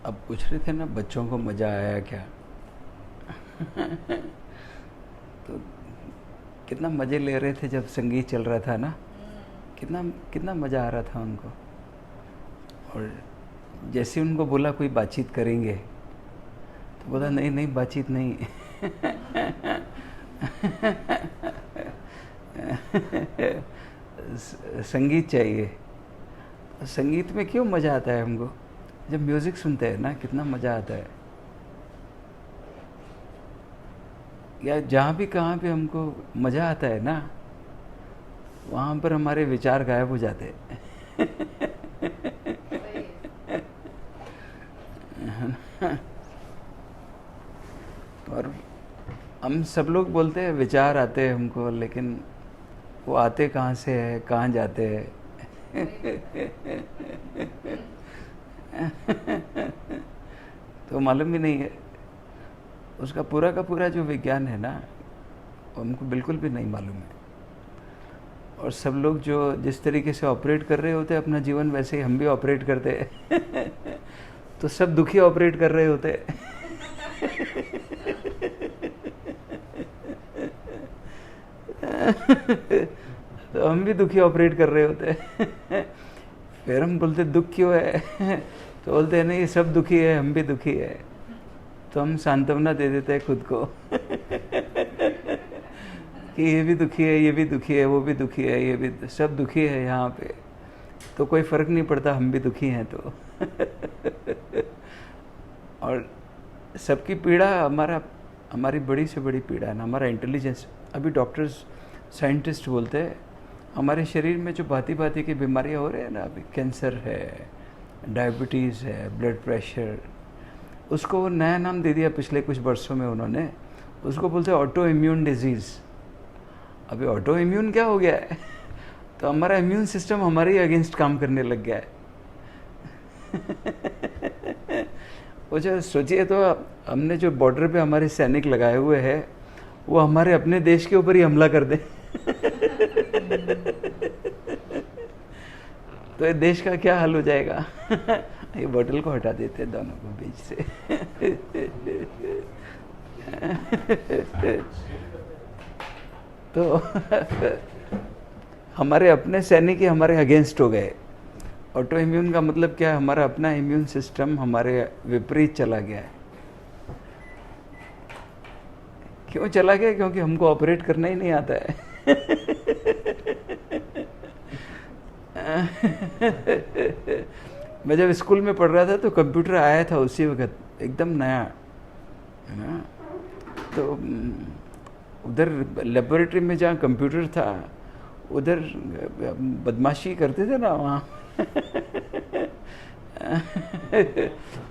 अब पूछ रहे थे ना बच्चों को मज़ा आया क्या। तो कितना मज़े ले रहे थे जब संगीत चल रहा था ना, कितना कितना मज़ा आ रहा था उनको। और जैसे उनको बोला कोई बातचीत करेंगे तो बोला नहीं नहीं बातचीत नहीं। संगीत चाहिए। संगीत में क्यों मज़ा आता है हमको, जब म्यूज़िक सुनते हैं ना कितना मज़ा आता है। या जहाँ भी कहाँ पे हमको मज़ा आता है ना, वहाँ पर हमारे विचार गायब हो जाते हैं। और हम सब लोग बोलते हैं विचार आते हैं हमको, लेकिन वो आते कहाँ से है, कहाँ जाते हैं। तो मालूम ही नहीं है। उसका पूरा का पूरा जो विज्ञान है ना, वो हमको बिल्कुल भी नहीं मालूम है। और सब लोग जो जिस तरीके से ऑपरेट कर रहे होते हैं अपना जीवन, वैसे ही हम भी ऑपरेट करते हैं। तो सब दुखी ऑपरेट कर रहे होते हैं। तो हम भी दुखी ऑपरेट कर रहे होते हैं। फिर हम बोलते दुख क्यों है, तो बोलते हैं नहीं सब दुखी है, हम भी दुखी है। तो हम सांत्वना दे देते हैं खुद को कि ये भी दुखी है, ये भी दुखी है, वो भी दुखी है, ये भी सब दुखी है यहाँ पे, तो कोई फ़र्क नहीं पड़ता, हम भी दुखी हैं तो। और सबकी पीड़ा हमारी बड़ी से बड़ी पीड़ा है ना, हमारा इंटेलिजेंस। अभी डॉक्टर्स साइंटिस्ट बोलते हैं हमारे शरीर में जो भांति भांति की बीमारियाँ हो रही है ना, अभी कैंसर है, डायबिटीज़ है, ब्लड प्रेशर, उसको वो नया नाम दे दिया पिछले कुछ वर्षों में उन्होंने। उसको बोलते हैं ऑटो इम्यून डिजीज़। अभी ऑटो इम्यून क्या हो गया है, तो हमारा इम्यून सिस्टम हमारे ही अगेंस्ट काम करने लग गया है। वो जो सोचिए, तो हमने जो बॉर्डर पे हमारे सैनिक लगाए हुए हैं, वो हमारे अपने देश के ऊपर ही हमला कर दें। तो ये देश का क्या हाल हो जाएगा। ये बोतल को हटा देते हैं दोनों को बीच से। तो हमारे अपने सैनिक ही हमारे अगेंस्ट हो गए। ऑटो इम्यून का मतलब क्या है, हमारा अपना इम्यून सिस्टम हमारे विपरीत चला गया है। क्यों चला गया? क्योंकि हमको ऑपरेट करना ही नहीं आता है। मैं जब स्कूल में पढ़ रहा था तो कंप्यूटर आया था उसी वक्त, एकदम नया है ना। तो उधर लेबोरेटरी में जहाँ कंप्यूटर था, उधर बदमाशी करते थे ना वहाँ।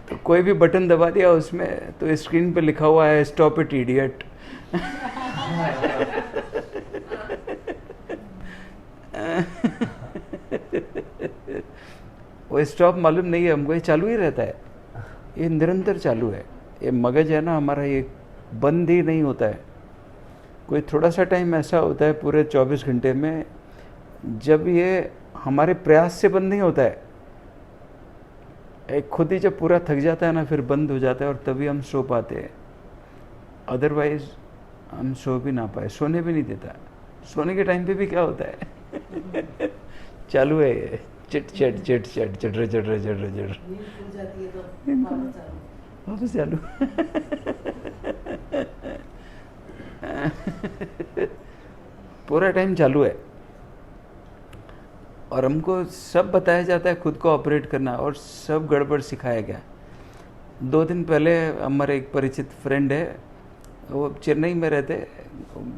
तो कोई भी बटन दबा दिया उसमें, तो स्क्रीन पे लिखा हुआ है स्टॉप इट इडियट। वो स्टॉप मालूम नहीं है हमको, ये चालू ही रहता है, ये निरंतर चालू है। ये मगज है ना हमारा, ये बंद ही नहीं होता है। कोई थोड़ा सा टाइम ऐसा होता है पूरे 24 घंटे में जब ये हमारे प्रयास से बंद नहीं होता है। एक खुद ही जब पूरा थक जाता है ना, फिर बंद हो जाता है, और तभी हम सो पाते हैं। अदरवाइज हम सो भी ना पाए, सोने भी नहीं देता। सोने के टाइम पे भी क्या होता है, चालू है ये चिट चट चिट चट चटर चटर चटर चटर, वापस चालू। पूरा टाइम चालू है। और हमको सब बताया जाता है खुद को ऑपरेट करना, और सब गड़बड़ सिखाया गया। 2 दिन पहले हमारे एक परिचित फ्रेंड है, वो चेन्नई में रहते,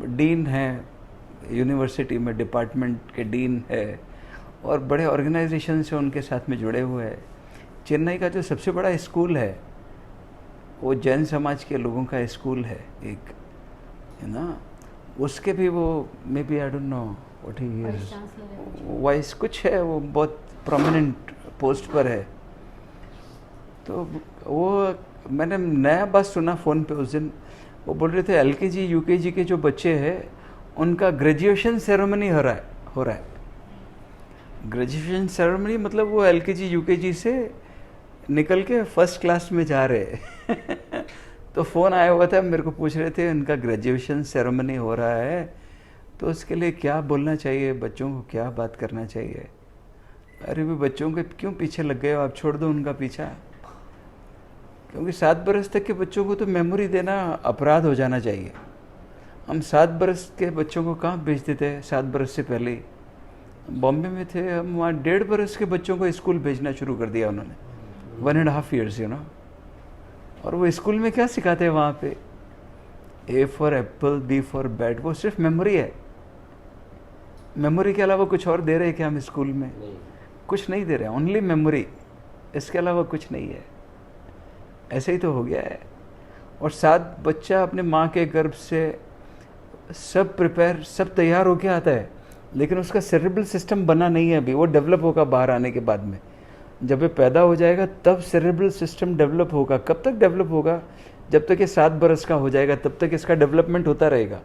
डीन हैं यूनिवर्सिटी में, डिपार्टमेंट के डीन है, और बड़े ऑर्गेनाइजेशन से उनके साथ में जुड़े हुए हैं। चेन्नई का जो सबसे बड़ा स्कूल है, वो जैन समाज के लोगों का स्कूल है एक, है ना। उसके भी वो maybe I don't know what he is, वाइस कुछ है, वो बहुत प्रोमिनेंट पोस्ट पर है। तो वो मैंने नया बात सुना फ़ोन पे उस दिन। वो बोल रहे थे एलकेजी यूकेजी के जो बच्चे हैं उनका ग्रेजुएशन सेरेमनी हो रहा है। ग्रेजुएशन सेरेमनी मतलब वो एलकेजी यूकेजी से निकल के फर्स्ट क्लास में जा रहे तो फ़ोन आया हुआ था, मेरे को पूछ रहे थे उनका ग्रेजुएशन सेरेमनी हो रहा है, तो उसके लिए क्या बोलना चाहिए, बच्चों को क्या बात करना चाहिए। अरे भी बच्चों के क्यों पीछे लग गए हो, आप छोड़ दो उनका पीछा। क्योंकि 7 बरस तक के बच्चों को तो मेमोरी देना अपराध हो जाना चाहिए। हम 7 बरस के बच्चों को कहाँ भेजते थे, 7 बरस से पहले बॉम्बे में थे हम, वहाँ 1.5 बरस के बच्चों को स्कूल भेजना शुरू कर दिया उन्होंने, 1.5 years और वो स्कूल में क्या सिखाते हैं वहाँ पे, A for Apple, B for bat, वो सिर्फ मेमोरी है। मेमोरी के अलावा कुछ और दे रहे हैं क्या हम स्कूल में? कुछ नहीं दे रहे, ओनली मेमोरी, इसके अलावा कुछ नहीं है। ऐसे ही तो हो गया है। और 7 बच्चा अपने माँ के गर्भ से सब प्रिपेयर, सब तैयार होके आता है, लेकिन उसका सेरेब्रल सिस्टम बना नहीं है अभी, वो डेवलप होगा बाहर आने के बाद में। जब ये पैदा हो जाएगा तब सेरेब्रल सिस्टम डेवलप होगा। कब तक डेवलप होगा? जब तक ये 7 बरस का हो जाएगा तब तक इसका डेवलपमेंट होता रहेगा।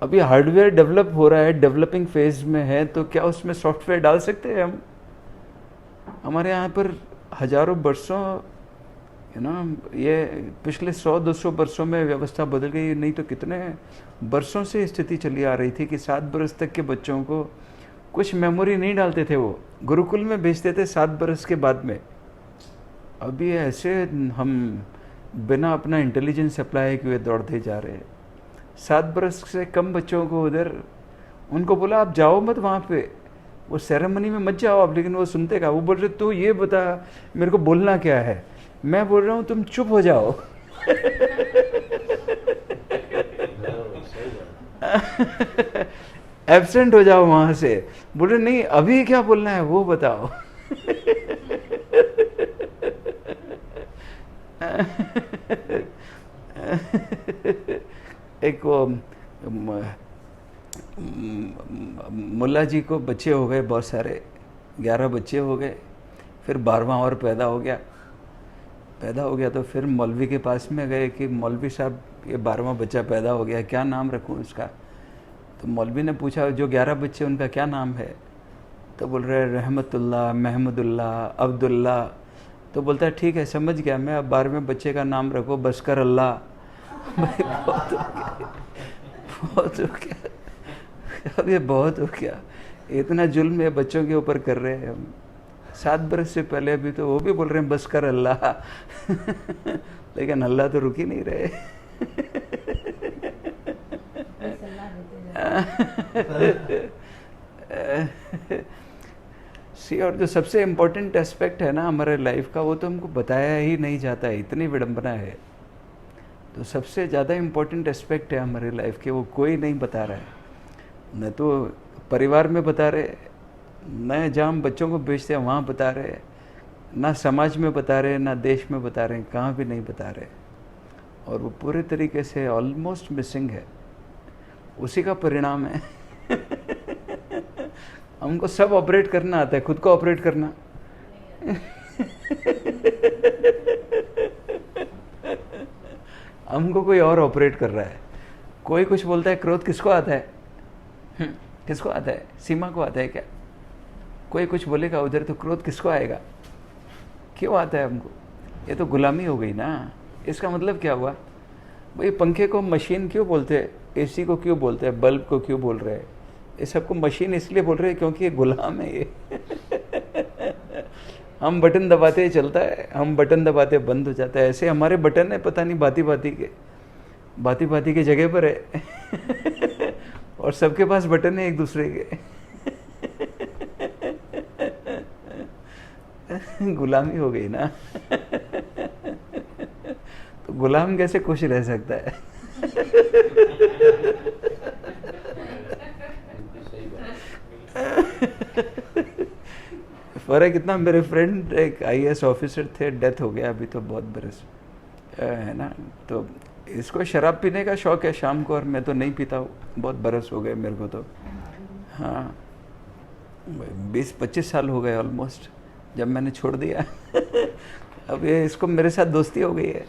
अभी हार्डवेयर डेवलप हो रहा है, डेवलपिंग फेज में है, तो क्या उसमें सॉफ्टवेयर डाल सकते हैं हम? हमारे यहाँ पर हजारों वर्षों ये पिछले 100-200 वर्षों में व्यवस्था बदल गई, नहीं तो कितने वर्षों से स्थिति चली आ रही थी कि 7 बरस तक के बच्चों को कुछ मेमोरी नहीं डालते थे, वो गुरुकुल में भेजते थे 7 बरस के बाद में। अभी ऐसे हम बिना अपना इंटेलिजेंस अप्लाई किए दौड़ते जा रहे हैं। 7 बरस से कम बच्चों को उधर, उनको बोला आप जाओ मत वहाँ पे, वो सेरेमनी में मत जाओ आप, लेकिन वो सुनते का, वो बोल रहे तू ये बता मेरे को बोलना क्या है। मैं बोल रहा हूँ तुम चुप हो जाओ एब्सेंट हो जाओ वहां से। बोले नहीं अभी क्या बोलना है वो बताओ एक वो मुल्ला जी को बच्चे हो गए बहुत सारे, 11 बच्चे हो गए, फिर 12वां और पैदा हो गया तो फिर मौलवी के पास में गए कि मौलवी साहब ये 12वां बच्चा पैदा हो गया, क्या नाम रखूं इसका? तो मौलवी ने पूछा जो 11 बच्चे उनका क्या नाम है? तो बोल रहे रहमतुल्लाह, महमुदुल्ला, अब्दुल्ला। तो बोलता है ठीक है समझ गया मैं, अब 12वें बच्चे का नाम रखो बसकर अल्लाह। भाई बहुत हो गया अब ये बहुत हो गया, इतना जुल्म ये बच्चों के ऊपर कर रहे हैं हम। 7 बरस से पहले अभी तो वो भी बोल रहे हैं बस कर अल्लाह लेकिन अल्लाह तो रुक ही नहीं रहे सी। और जो सबसे इम्पोर्टेंट एस्पेक्ट है ना हमारे लाइफ का, वो तो हमको बताया ही नहीं जाता है, इतनी विडंबना है। तो सबसे ज़्यादा इम्पोर्टेंट एस्पेक्ट है हमारी लाइफ के, वो कोई नहीं बता रहा है। न तो परिवार में बता रहे, न जहाँ हम बच्चों को बेचते हैं वहाँ बता रहे, ना समाज में बता रहे, ना देश में बता रहे, कहाँ भी नहीं बता रहे। और वो पूरे तरीके से ऑलमोस्ट मिसिंग है, उसी का परिणाम है हमको सब ऑपरेट करना आता है, खुद को ऑपरेट करना हमको कोई और ऑपरेट कर रहा है। कोई कुछ बोलता है क्रोध किसको आता है? किसको आता है? सीमा को आता है क्या? कोई कुछ बोलेगा उधर तो क्रोध किसको आएगा? क्यों आता है हमको? ये तो गुलामी हो गई ना। इसका मतलब क्या हुआ भाई? पंखे को मशीन क्यों बोलते हैं, एसी को क्यों बोलते हैं, बल्ब को क्यों बोल रहे हैं? ये सबको मशीन इसलिए बोल रहे हैं क्योंकि ये गुलाम है ये हम बटन दबाते ही चलता है, हम बटन दबाते बंद हो जाता है। ऐसे हमारे बटन है पता नहीं भांति भांति के जगह पर है और सबके पास बटन है एक दूसरे के गुलामी हो गई ना तो गुलाम कैसे खुश रह सकता है फर्क इतना, मेरे फ्रेंड एक IAS ऑफिसर थे, डेथ हो गया अभी तो बहुत बरस है ना। तो इसको शराब पीने का शौक है शाम को, और मैं तो नहीं पीता हूँ, बहुत बरस हो गए मेरे को तो। हाँ 20-25 साल हो गए ऑलमोस्ट जब मैंने छोड़ दिया अब ये इसको मेरे साथ दोस्ती हो गई है,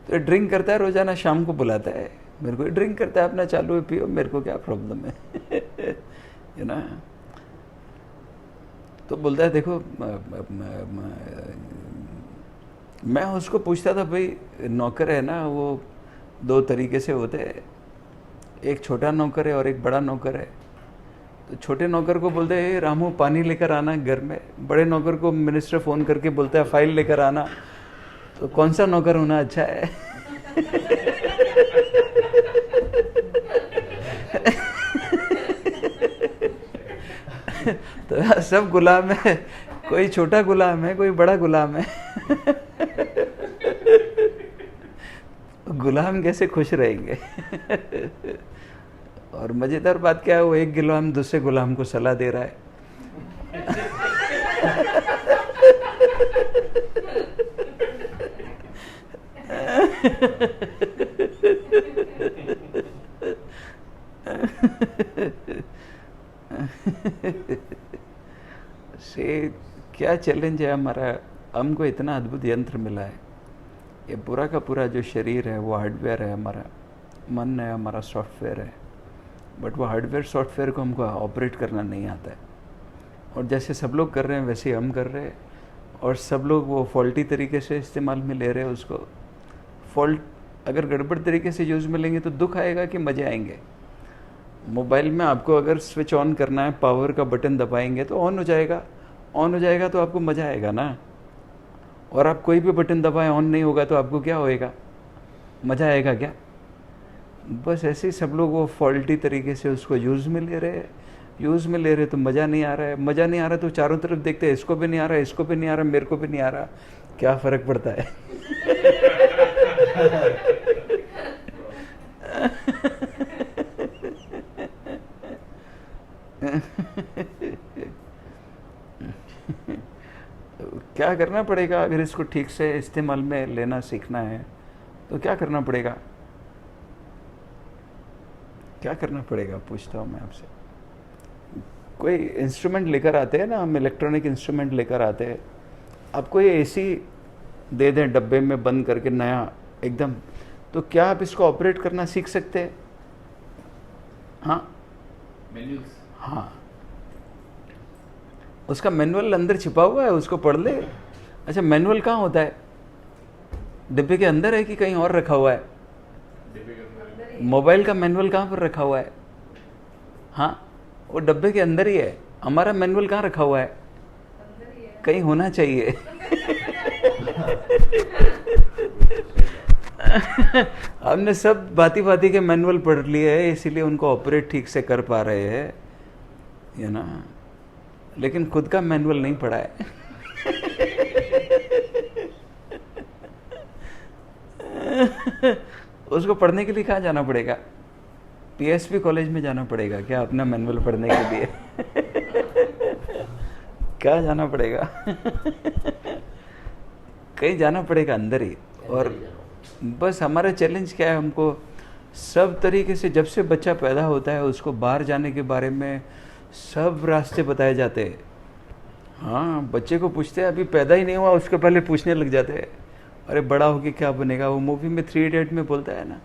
तो ये ड्रिंक करता है रोज़ाना, शाम को बुलाता है मेरे को, ड्रिंक करता है अपना, चालू है पियो, मेरे को क्या प्रॉब्लम है यू ना। तो बोलता है देखो मैं उसको पूछता था भाई नौकर है ना वो दो तरीके से होते हैं, एक छोटा नौकर है और एक बड़ा नौकर है। तो छोटे नौकर को बोलते हैं रामू पानी लेकर आना घर में, बड़े नौकर को मिनिस्टर फ़ोन करके बोलता है फाइल लेकर आना। तो कौन सा नौकर होना अच्छा है? तो सब गुलाम है, कोई छोटा गुलाम है कोई बड़ा गुलाम है। गुलाम कैसे खुश रहेंगे? और मज़ेदार बात क्या है, वो एक गुलाम दूसरे गुलाम को सलाह दे रहा है। से क्या चैलेंज है हमारा, हमको इतना अद्भुत यंत्र मिला है। ये पूरा का पूरा जो शरीर है वो हार्डवेयर है, हमारा मन है हमारा सॉफ्टवेयर है, बट वो हार्डवेयर सॉफ्टवेयर को हमको ऑपरेट करना नहीं आता है। और जैसे सब लोग कर रहे हैं वैसे हम कर रहे हैं, और सब लोग वो फॉल्टी तरीके से इस्तेमाल में ले रहे हैं उसको। फॉल्ट अगर गड़बड़ तरीके से यूज़ में लेंगे तो दुख आएगा कि मज़े आएंगे? मोबाइल में आपको अगर स्विच ऑन करना है, पावर का बटन दबाएंगे तो ऑन हो जाएगा, ऑन हो जाएगा तो आपको मज़ा आएगा ना। और आप कोई भी बटन दबाएं ऑन नहीं होगा तो आपको क्या होएगा? मज़ा आएगा क्या? बस ऐसे ही सब लोग वो फॉल्टी तरीके से उसको यूज़ में ले रहे हैं, यूज़ में ले रहे तो मज़ा नहीं आ रहा है, मज़ा नहीं आ रहा तो चारों तरफ देखते हैं इसको भी नहीं आ रहा, इसको भी नहीं आ रहा, मेरे को भी नहीं आ रहा, क्या फ़र्क पड़ता है? क्या करना पड़ेगा अगर इसको ठीक से इस्तेमाल में लेना सीखना है तो क्या करना पड़ेगा? क्या करना पड़ेगा पूछता हूँ मैं आपसे। कोई इंस्ट्रूमेंट लेकर आते हैं ना, हम इलेक्ट्रॉनिक इंस्ट्रूमेंट लेकर आते हैं, आपको ये एसी दे दें डब्बे में बंद करके नया एकदम, तो क्या आप इसको ऑपरेट करना सीख सकते हैं? हाँ हाँ, उसका मैनुअल अंदर छिपा हुआ है, उसको पढ़ ले। अच्छा मैनुअल कहाँ होता है? डिब्बे के अंदर है कि कहीं और रखा हुआ है? मोबाइल का मैनुअल कहाँ पर रखा हुआ है? हाँ वो डब्बे के अंदर ही है। हमारा मैनुअल कहाँ रखा हुआ है? कहीं होना चाहिए। हमने सब भांति भांति के मैनुअल पढ़ लिए है, इसीलिए उनको ऑपरेट ठीक से कर पा रहे हैं, ये ना, लेकिन खुद का मैनुअल नहीं पढ़ा है। उसको पढ़ने के लिए कहाँ जाना पड़ेगा? पीएसपी कॉलेज में जाना पड़ेगा क्या अपना मैनुअल पढ़ने के लिए? क्या जाना पड़ेगा? कहीं जाना पड़ेगा अंदर ही। और बस हमारा चैलेंज क्या है, हमको सब तरीके से जब से बच्चा पैदा होता है उसको बाहर जाने के बारे में सब रास्ते बताए जाते हैं। हाँ बच्चे को पूछते हैं, अभी पैदा ही नहीं हुआ उसके पहले पूछने लग जाते हैं अरे बड़ा होके क्या बनेगा। वो मूवी में 3 इडियट में बोलता है ना,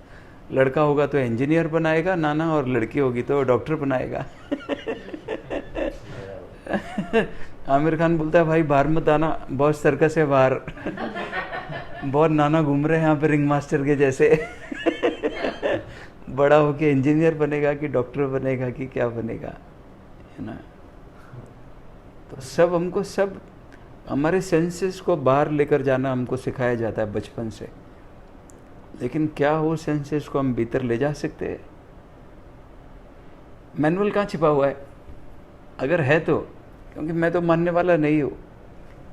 लड़का होगा तो इंजीनियर बनाएगा नाना, और लड़की होगी तो डॉक्टर बनाएगा। आमिर खान बोलता है भाई बाहर मत आना, बहुत सर्कस है बाहर। बहुत नाना घूम रहे हैं यहाँ पे रिंग मास्टर के जैसे। बड़ा होके इंजीनियर बनेगा कि डॉक्टर बनेगा कि क्या बनेगा, है ना। तो सब हमको सब हमारे सेंसेस को बाहर लेकर जाना हमको सिखाया जाता है बचपन से, लेकिन क्या वो सेंसेस को हम भीतर ले जा सकते हैं? मैनुअल कहाँ छिपा हुआ है? अगर है तो, क्योंकि मैं तो मानने वाला नहीं हूँ,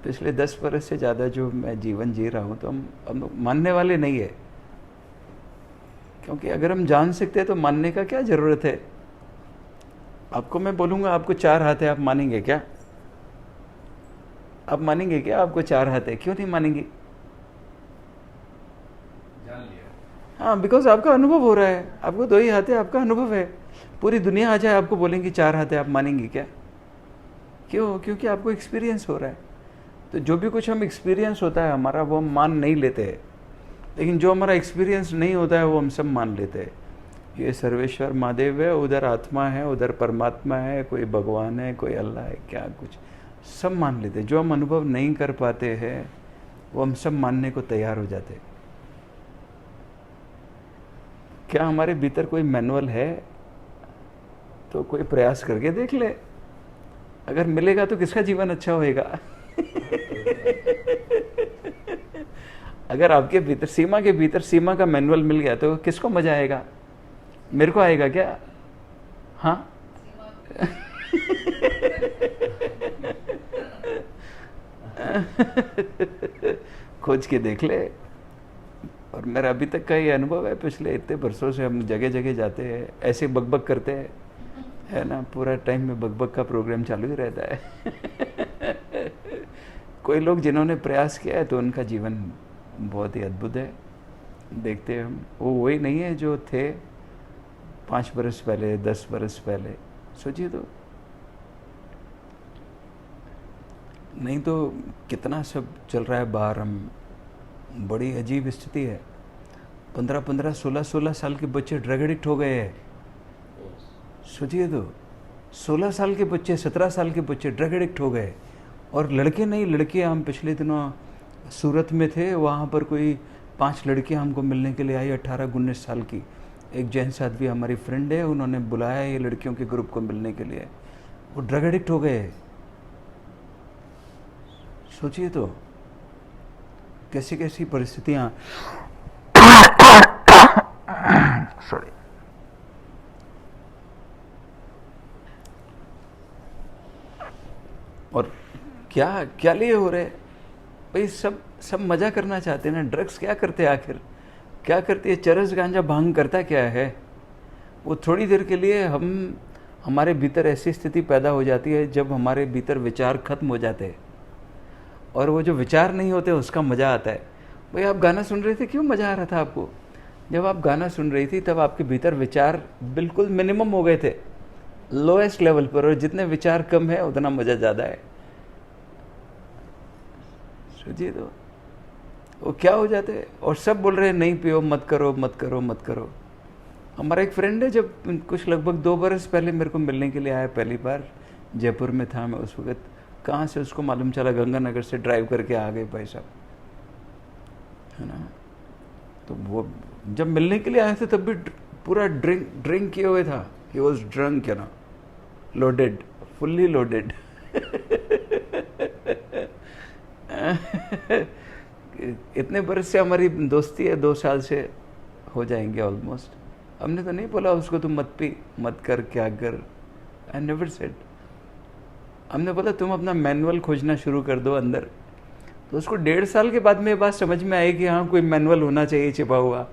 पिछले 10 बरस से ज़्यादा जो मैं जीवन जी रहा हूँ, तो हम मानने वाले नहीं है। क्योंकि अगर हम जान सकते हैं तो मानने का क्या ज़रूरत है? आपको मैं बोलूँगा आपको 4 हाथ है, आप मानेंगे क्या? आप मानेंगे क्या आपको 4 हाथ है? क्यों नहीं मानेंगे? जान लिया। हाँ बिकॉज आपका अनुभव हो रहा है, आपको 2 ही हाथ है, आपका अनुभव है। पूरी दुनिया आ जाए आपको बोलेंगे 4 हाथ है, आप मानेंगे क्या? क्यों? क्योंकि आपको एक्सपीरियंस हो रहा है। तो जो भी कुछ हम एक्सपीरियंस होता है हमारा वो हम मान नहीं लेते हैं, लेकिन जो हमारा एक्सपीरियंस नहीं होता है वो हम सब मान लेते हैं। ये सर्वेश्वर महादेव है, उधर आत्मा है, उधर परमात्मा है, कोई भगवान है, कोई अल्लाह है, क्या कुछ सब मान लेते, जो हम अनुभव नहीं कर पाते हैं वो हम सब मानने को तैयार हो जाते। क्या हमारे भीतर कोई मैनुअल है? तो कोई प्रयास करके देख ले, अगर मिलेगा तो किसका जीवन अच्छा होएगा? अगर आपके भीतर सीमा का मैनुअल मिल गया तो किसको मजा आएगा? मेरे को आएगा क्या? हाँ। खोज के देख ले। और मेरा अभी तक का ये अनुभव है, पिछले इतने बरसों से हम जगह जगह जाते हैं, ऐसे बकबक करते हैं, है ना, पूरा टाइम में बकबक का प्रोग्राम चालू ही रहता है। कोई लोग जिन्होंने प्रयास किया है तो उनका जीवन बहुत ही अद्भुत है। देखते हैं हम, वो वही नहीं है जो थे 5 बरस पहले, 10 बरस पहले। सोचिए तो, नहीं तो कितना सब चल रहा है बाहर। हम बड़ी अजीब स्थिति है, 15-15, 16-16 साल के बच्चे ड्रग एडिक्ट हो गए हैं। सोचिए तो, 16 साल के बच्चे, 17 साल के बच्चे ड्रग एडिक्ट हो गए। और लड़के नहीं, लड़कियां। हम पिछले दिनों सूरत में थे, वहाँ पर कोई 5 लड़कियां हमको मिलने के लिए आई, 18-19 साल की। एक जैन साध्वी हमारी फ्रेंड है, उन्होंने बुलाया ये लड़कियों के ग्रुप को मिलने के लिए। वो ड्रग एडिक्ट हो गए। सोचिए तो कैसी कैसी परिस्थितियां। सॉरी। और क्या क्या लिए हो रहे भाई? सब मजा करना चाहते हैं ना। ड्रग्स क्या करते हैं आखिर? क्या करती है? चरस, गांजा, भांग करता क्या है? वो थोड़ी देर के लिए हमारे भीतर ऐसी स्थिति पैदा हो जाती है जब हमारे भीतर विचार खत्म हो जाते हैं, और वो जो विचार नहीं होते उसका मज़ा आता है। भाई आप गाना सुन रहे थे, क्यों मज़ा आ रहा था आपको? जब आप गाना सुन रही थी तब आपके भीतर विचार बिल्कुल मिनिमम हो गए थे, लोएस्ट लेवल पर। और जितने विचार कम है उतना मज़ा ज़्यादा है। सोचिए तो, वो क्या हो जाते हैं। और सब बोल रहे हैं नहीं पियो, मत करो, मत करो, मत करो। हमारा एक फ्रेंड है, जब कुछ लगभग 2 बरस पहले मेरे को मिलने के लिए आया, पहली बार जयपुर में था मैं उस वक्त। कहाँ से उसको मालूम चला? गंगानगर से ड्राइव करके आ गए भाई साहब, है ना। तो वो जब मिलने के लिए आए थे तब भी पूरा ड्रिंक किए हुए था। ही वॉज ड्रंक, है ना, लोडेड, फुल्ली लोडेड। इतने बरस से हमारी दोस्ती है, 2 साल से हो जाएंगे ऑलमोस्ट। हमने तो नहीं बोला उसको तुम मत पी, मत कर, क्या कर। I never said. हमने बोला तुम अपना मैनुअल खोजना शुरू कर दो अंदर। तो उसको 1.5 साल के बाद में ये बात समझ में आई कि हाँ, कोई मैनुअल होना चाहिए छिपा हुआ।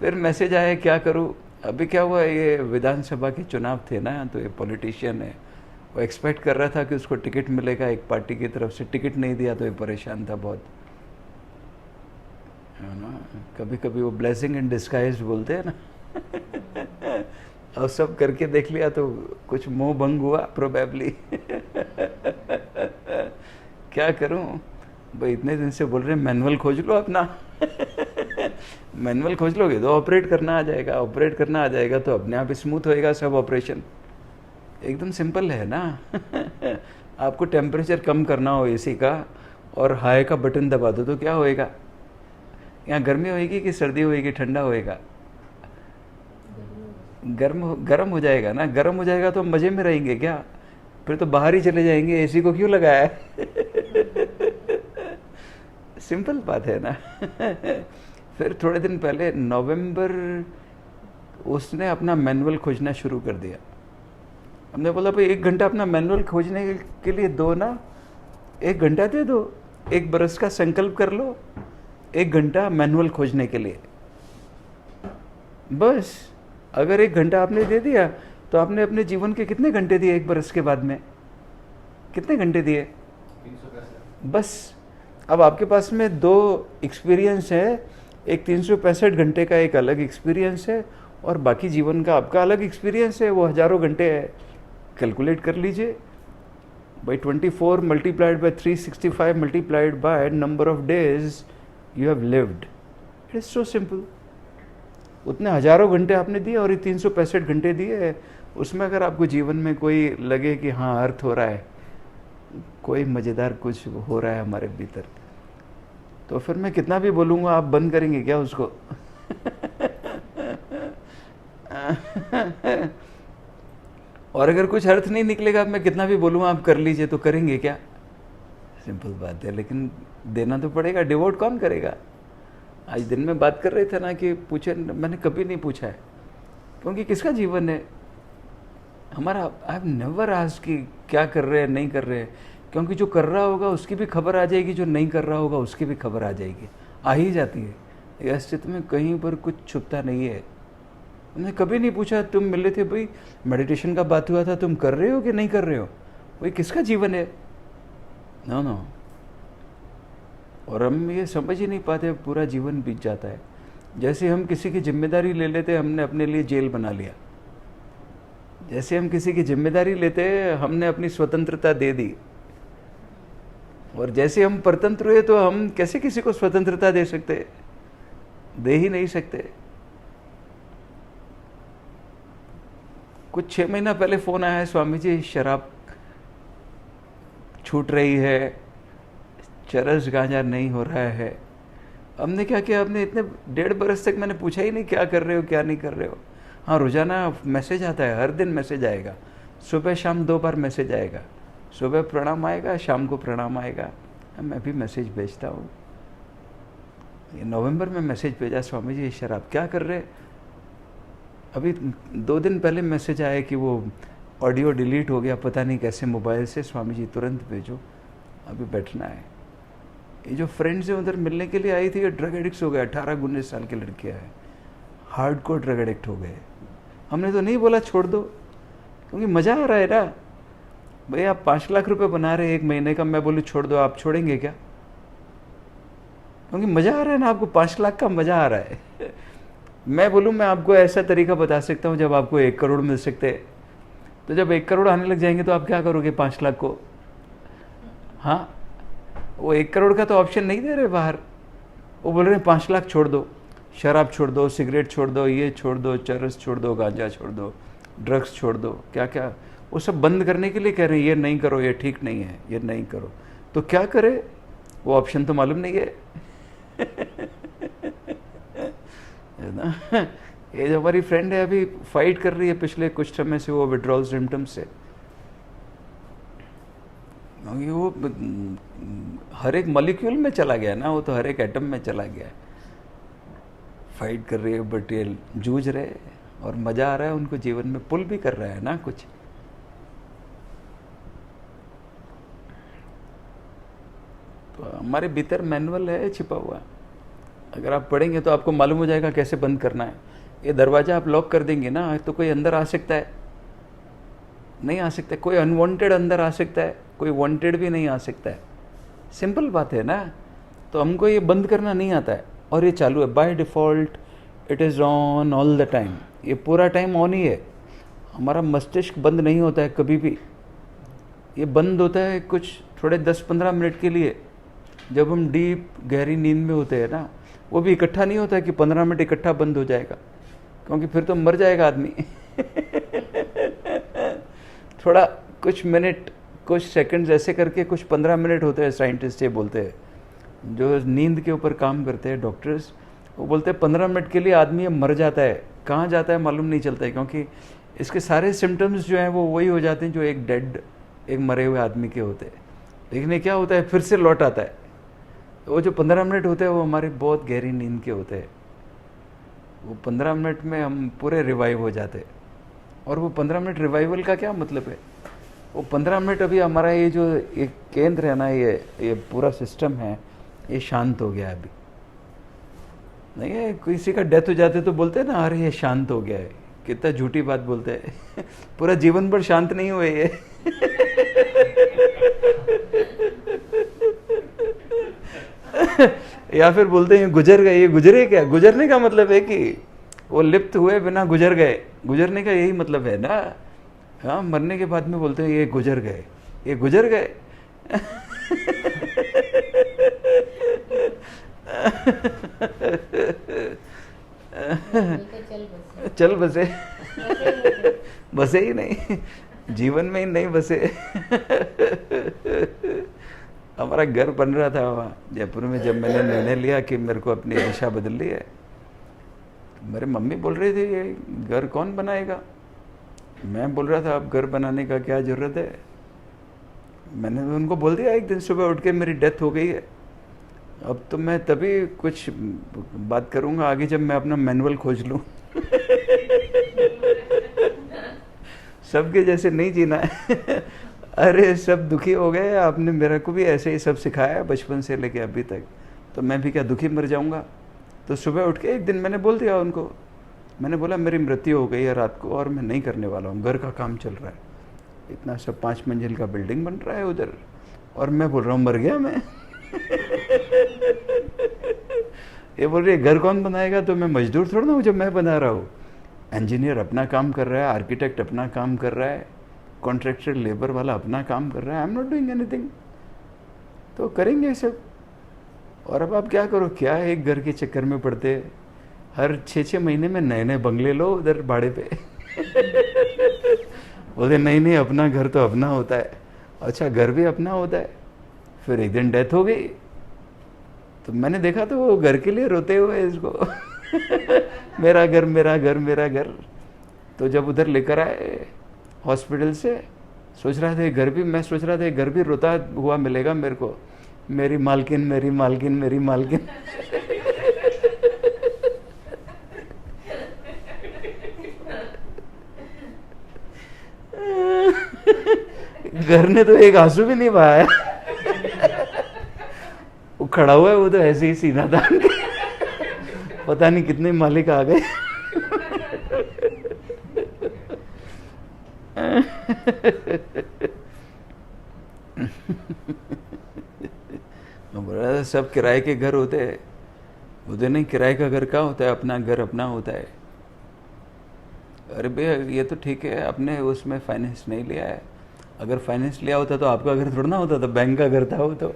फिर मैसेज आया, क्या करूँ। अभी क्या हुआ, ये विधानसभा के चुनाव थे ना, तो ये पॉलिटिशियन है, वो एक्सपेक्ट कर रहा था कि उसको टिकट मिलेगा एक पार्टी की तरफ से। टिकट नहीं दिया तो ये परेशान था बहुत, है ना। कभी कभी वो ब्लेसिंग इन डिस्गाइज बोलते हैं ना। और सब करके देख लिया तो कुछ मोह भंग हुआ प्रोबेबली। क्या करूं भाई, इतने दिन से बोल रहे हैं मैनुअल खोज लो अपना। मैनुअल खोज लोगे तो ऑपरेट करना आ जाएगा, ऑपरेट करना आ जाएगा तो अपने आप स्मूथ होएगा सब ऑपरेशन। एकदम सिंपल है ना। आपको टेम्परेचर कम करना हो एसी का और हाई का बटन दबा दो तो क्या होएगा? यहाँ गर्मी होएगी कि सर्दी होएगी, ठंडा होएगा? गर्म हो जाएगा ना। गर्म हो जाएगा तो हम मजे में रहेंगे क्या? फिर तो बाहर ही चले जाएंगे, एसी को क्यों लगाया है? सिंपल बात है ना। फिर थोड़े दिन पहले नवंबर, उसने अपना मैनुअल खोजना शुरू कर दिया। हमने बोला भाई 1 घंटा अपना मैनुअल खोजने के लिए दो ना, 1 घंटा दे दो, 1 बरस का संकल्प कर लो, 1 घंटा मैनुअल खोजने के लिए बस। अगर 1 घंटा आपने दे दिया तो आपने अपने जीवन के कितने घंटे दिए? 1 बरस के बाद में कितने घंटे दिए? 365। बस। अब आपके पास में 2 एक्सपीरियंस है, एक 365 घंटे का एक अलग एक्सपीरियंस है, और बाकी जीवन का आपका अलग एक्सपीरियंस है, वो हजारों घंटे है। कैलकुलेट कर लीजिए भाई, 24 multiplied by 365 multiplied by number of days you have lived. It is so simple. उतने हजारों घंटे आपने दिए और ये 365 घंटे दिए, उसमें अगर आपको जीवन में कोई लगे कि हाँ अर्थ हो रहा है, कोई मज़ेदार कुछ हो रहा है हमारे भीतर, तो फिर मैं कितना भी बोलूँगा, आप बंद करेंगे क्या उसको? और अगर कुछ अर्थ नहीं निकलेगा, मैं कितना भी बोलूँगा आप कर लीजिए, तो करेंगे क्या? सिंपल बात है। लेकिन देना तो पड़ेगा। डिवोट कौन करेगा? आज दिन में बात कर रहे थे ना कि पूछे, मैंने कभी नहीं पूछा है, क्योंकि किसका जीवन है हमारा। आई हैव नेवर आस्क्ड कि क्या कर रहे हैं नहीं कर रहे हैं, क्योंकि जो कर रहा होगा उसकी भी खबर आ जाएगी, जो नहीं कर रहा होगा उसकी भी खबर आ जाएगी, आ ही जाती है। ये अस्तित्व में कहीं पर कुछ छुपता नहीं है। उन्होंने कभी नहीं पूछा, तुम मिले थे भाई, मेडिटेशन का बात हुआ था, तुम कर रहे हो कि नहीं कर रहे हो? भाई किसका जीवन है? No no. और हम ये समझ ही नहीं पाते, पूरा जीवन बीत जाता है। जैसे हम किसी की जिम्मेदारी ले लेते, हमने अपने लिए जेल बना लिया। जैसे हम किसी की जिम्मेदारी लेते, हमने अपनी स्वतंत्रता दे दी। और जैसे हम परतंत्र हुए, तो हम कैसे किसी को स्वतंत्रता दे सकते? दे ही नहीं सकते। कुछ 6 महीना पहले फोन आया है, स्वामी जी शराब छूट रही है, चरस गांजा नहीं हो रहा है। हमने क्या किया, हमने इतने 1.5 बरस तक मैंने पूछा ही नहीं क्या कर रहे हो क्या नहीं कर रहे हो। हाँ, रोजाना मैसेज आता है, हर दिन मैसेज आएगा, सुबह शाम 2 बार मैसेज आएगा। सुबह प्रणाम आएगा, शाम को प्रणाम आएगा। मैं भी मैसेज भेजता हूँ। ये नवंबर में मैसेज भेजा, स्वामी जी शराब क्या कर रहे? अभी 2 दिन पहले मैसेज आया कि वो ऑडियो डिलीट हो गया, पता नहीं कैसे मोबाइल से। स्वामी जी तुरंत भेजो, अभी बैठना है। ये जो फ्रेंड्स हैं उधर मिलने के लिए आई थी, ये ड्रग एडिक्ट्स हो गए। 18-19 साल के लड़कियाँ हैं, हार्डकोर ड्रग एडिक्ट हो गए। हमने तो नहीं बोला छोड़ दो, क्योंकि मज़ा आ रहा है ना भाई। आप 5 लाख रुपए बना रहे हैं 1 महीने का, मैं बोलूँ छोड़ दो, आप छोड़ेंगे क्या? क्योंकि मज़ा आ रहा है ना, आपको 5 लाख का मज़ा आ रहा है। मैं बोलूँ, मैं आपको ऐसा तरीका बता सकता हूँ जब आपको 1 करोड़ मिल सकते हैं। तो जब 1 करोड़ आने लग जाएंगे तो आप क्या करोगे 5 लाख को? हाँ, वो 1 करोड़ का तो ऑप्शन नहीं दे रहे बाहर। वो बोल रहे हैं 5 लाख छोड़ दो, शराब छोड़ दो, सिगरेट छोड़ दो, ये छोड़ दो, चरस छोड़ दो, गांजा छोड़ दो, ड्रग्स छोड़ दो, क्या क्या वो सब बंद करने के लिए कह रहे हैं। ये नहीं करो, ये ठीक नहीं है, ये नहीं करो। तो क्या करे? वो ऑप्शन तो मालूम नहीं है। ना, ये जो हमारी फ्रेंड है अभी फाइट कर रही है पिछले कुछ समय से वो विड्रॉल सिम्टम्स से। क्योंकि वो हर एक मॉलिक्यूल में चला गया ना, वो तो हर एक एटम में चला गया। फाइट कर रही है, बट ये जूझ रहे और मज़ा आ रहा है उनको, जीवन में पुल भी कर रहा है ना कुछ। तो हमारे भीतर मैनुअल है छिपा हुआ, अगर आप पढ़ेंगे तो आपको मालूम हो जाएगा कैसे बंद करना है। ये दरवाज़ा आप लॉक कर देंगे ना, तो कोई अंदर आ सकता है? नहीं आ सकता। कोई अनवांटेड अंदर आ सकता है, कोई वांटेड भी नहीं आ सकता है। सिंपल बात है ना। तो हमको ये बंद करना नहीं आता है, और ये चालू है by default. It is on all the time, ये पूरा टाइम ऑन ही है। हमारा मस्तिष्क बंद नहीं होता है कभी भी। ये बंद होता है कुछ थोड़े 10-15 मिनट के लिए, जब हम डीप गहरी नींद में होते हैं ना। वो भी इकट्ठा नहीं होता है कि 15 मिनट इकट्ठा बंद हो जाएगा, क्योंकि फिर तो मर जाएगा आदमी। थोड़ा कुछ मिनट, कुछ सेकंड्स ऐसे करके कुछ 15 मिनट होते हैं। साइंटिस्ट ये बोलते हैं, जो नींद के ऊपर काम करते हैं डॉक्टर्स, वो बोलते हैं 15 मिनट के लिए आदमी मर जाता है। कहाँ जाता है मालूम नहीं चलता है, क्योंकि इसके सारे सिम्टम्स जो हैं वो वही हो जाते हैं जो एक मरे हुए आदमी के होते हैं। लेकिन ये क्या होता है, फिर से लौट आता है। वो जो 15 मिनट होते हैं वो हमारी बहुत गहरी नींद के होते हैं। वो 15 मिनट में हम पूरे रिवाइव हो जाते हैं। और वो 15 मिनट रिवाइवल का क्या मतलब है? वो 15 मिनट अभी हमारा ये जो एक केंद्र है ना, ये पूरा सिस्टम है, ये शांत हो गया अभी। नहीं है, किसी का डेथ हो जाते तो बोलते हैं ना, अरे ये शांत हो गया है। कितना झूठी बात बोलते हैं। पूरा जीवन भर शांत नहीं हुए ये। या फिर बोलते हैं गुजर गए। ये गुजरे क्या? गुजरने का मतलब है कि वो लिप्त हुए बिना गुजर गए। गुजरने का यही मतलब है ना। हाँ, मरने के बाद में बोलते हैं ये गुजर गए, ये गुजर गए। चल बसे। बसे ही नहीं, जीवन में ही नहीं बसे। हमारा घर बन रहा था वहाँ जयपुर में, जब मैंने निर्णय लिया कि मेरे को अपनी दिशा बदलनी है, मेरे मम्मी बोल रही थी ये घर कौन बनाएगा। मैं बोल रहा था अब घर बनाने का क्या ज़रूरत है। मैंने उनको बोल दिया एक दिन सुबह उठ के मेरी डेथ हो गई है, अब तो मैं तभी कुछ बात करूँगा आगे जब मैं अपना मैनुअल खोज लूँ। सबके जैसे नहीं जीना है। अरे सब दुखी हो गए, आपने मेरे को भी ऐसे ही सब सिखाया बचपन से लेके अभी तक, तो मैं भी क्या दुखी मर जाऊंगा। तो सुबह उठ के एक दिन मैंने बोल दिया उनको, मैंने बोला मेरी मृत्यु हो गई है रात को और मैं नहीं करने वाला हूँ, घर का काम चल रहा है, इतना सब 5 मंजिल का बिल्डिंग बन रहा है उधर, और मैं बोल रहा हूँ मर गया मैं। ये बोल रही है घर कौन बनाएगा, तो मैं मजदूर थोड़ा ना हूँ जब मैं बना रहा हूँ। इंजीनियर अपना काम कर रहा है, आर्किटेक्ट अपना काम कर रहा है, कॉन्ट्रैक्टर लेबर वाला अपना काम कर रहा है, I am not doing anything. तो करेंगे सब। और अब आप क्या करो, क्या है एक घर के चक्कर में पड़ते, हर 6-6 महीने में नए नए बंगले लो उधर भाड़े पे। बोलते नहीं नहीं अपना घर तो अपना होता है। अच्छा घर भी अपना होता है। फिर एक दिन डेथ हो गई, तो मैंने देखा तो वो घर के लिए रोते हुए इसको। मेरा घर मेरा घर मेरा घर। तो जब उधर लेकर आए हॉस्पिटल से, सोच रहा था घर भी, मैं सोच रहा था घर भी रोता हुआ मिलेगा मेरे को, मेरी मालकिन मेरी मालकिन मेरी मालकिन। घर ने तो एक आंसू भी नहीं बहाया। वो खड़ा हुआ है, वो तो ऐसे ही सीना तान के, पता नहीं कितने मालिक आ गए। सब किराए के घर होते हैं, उधर नहीं, किराए का घर क्या होता है, अपना घर अपना होता है। अरे भैया ये तो ठीक है, आपने उसमें फाइनेंस नहीं लिया है, अगर फाइनेंस लिया होता तो आपका घर थोड़ा ना होता, तो बैंक का घर था वो तो।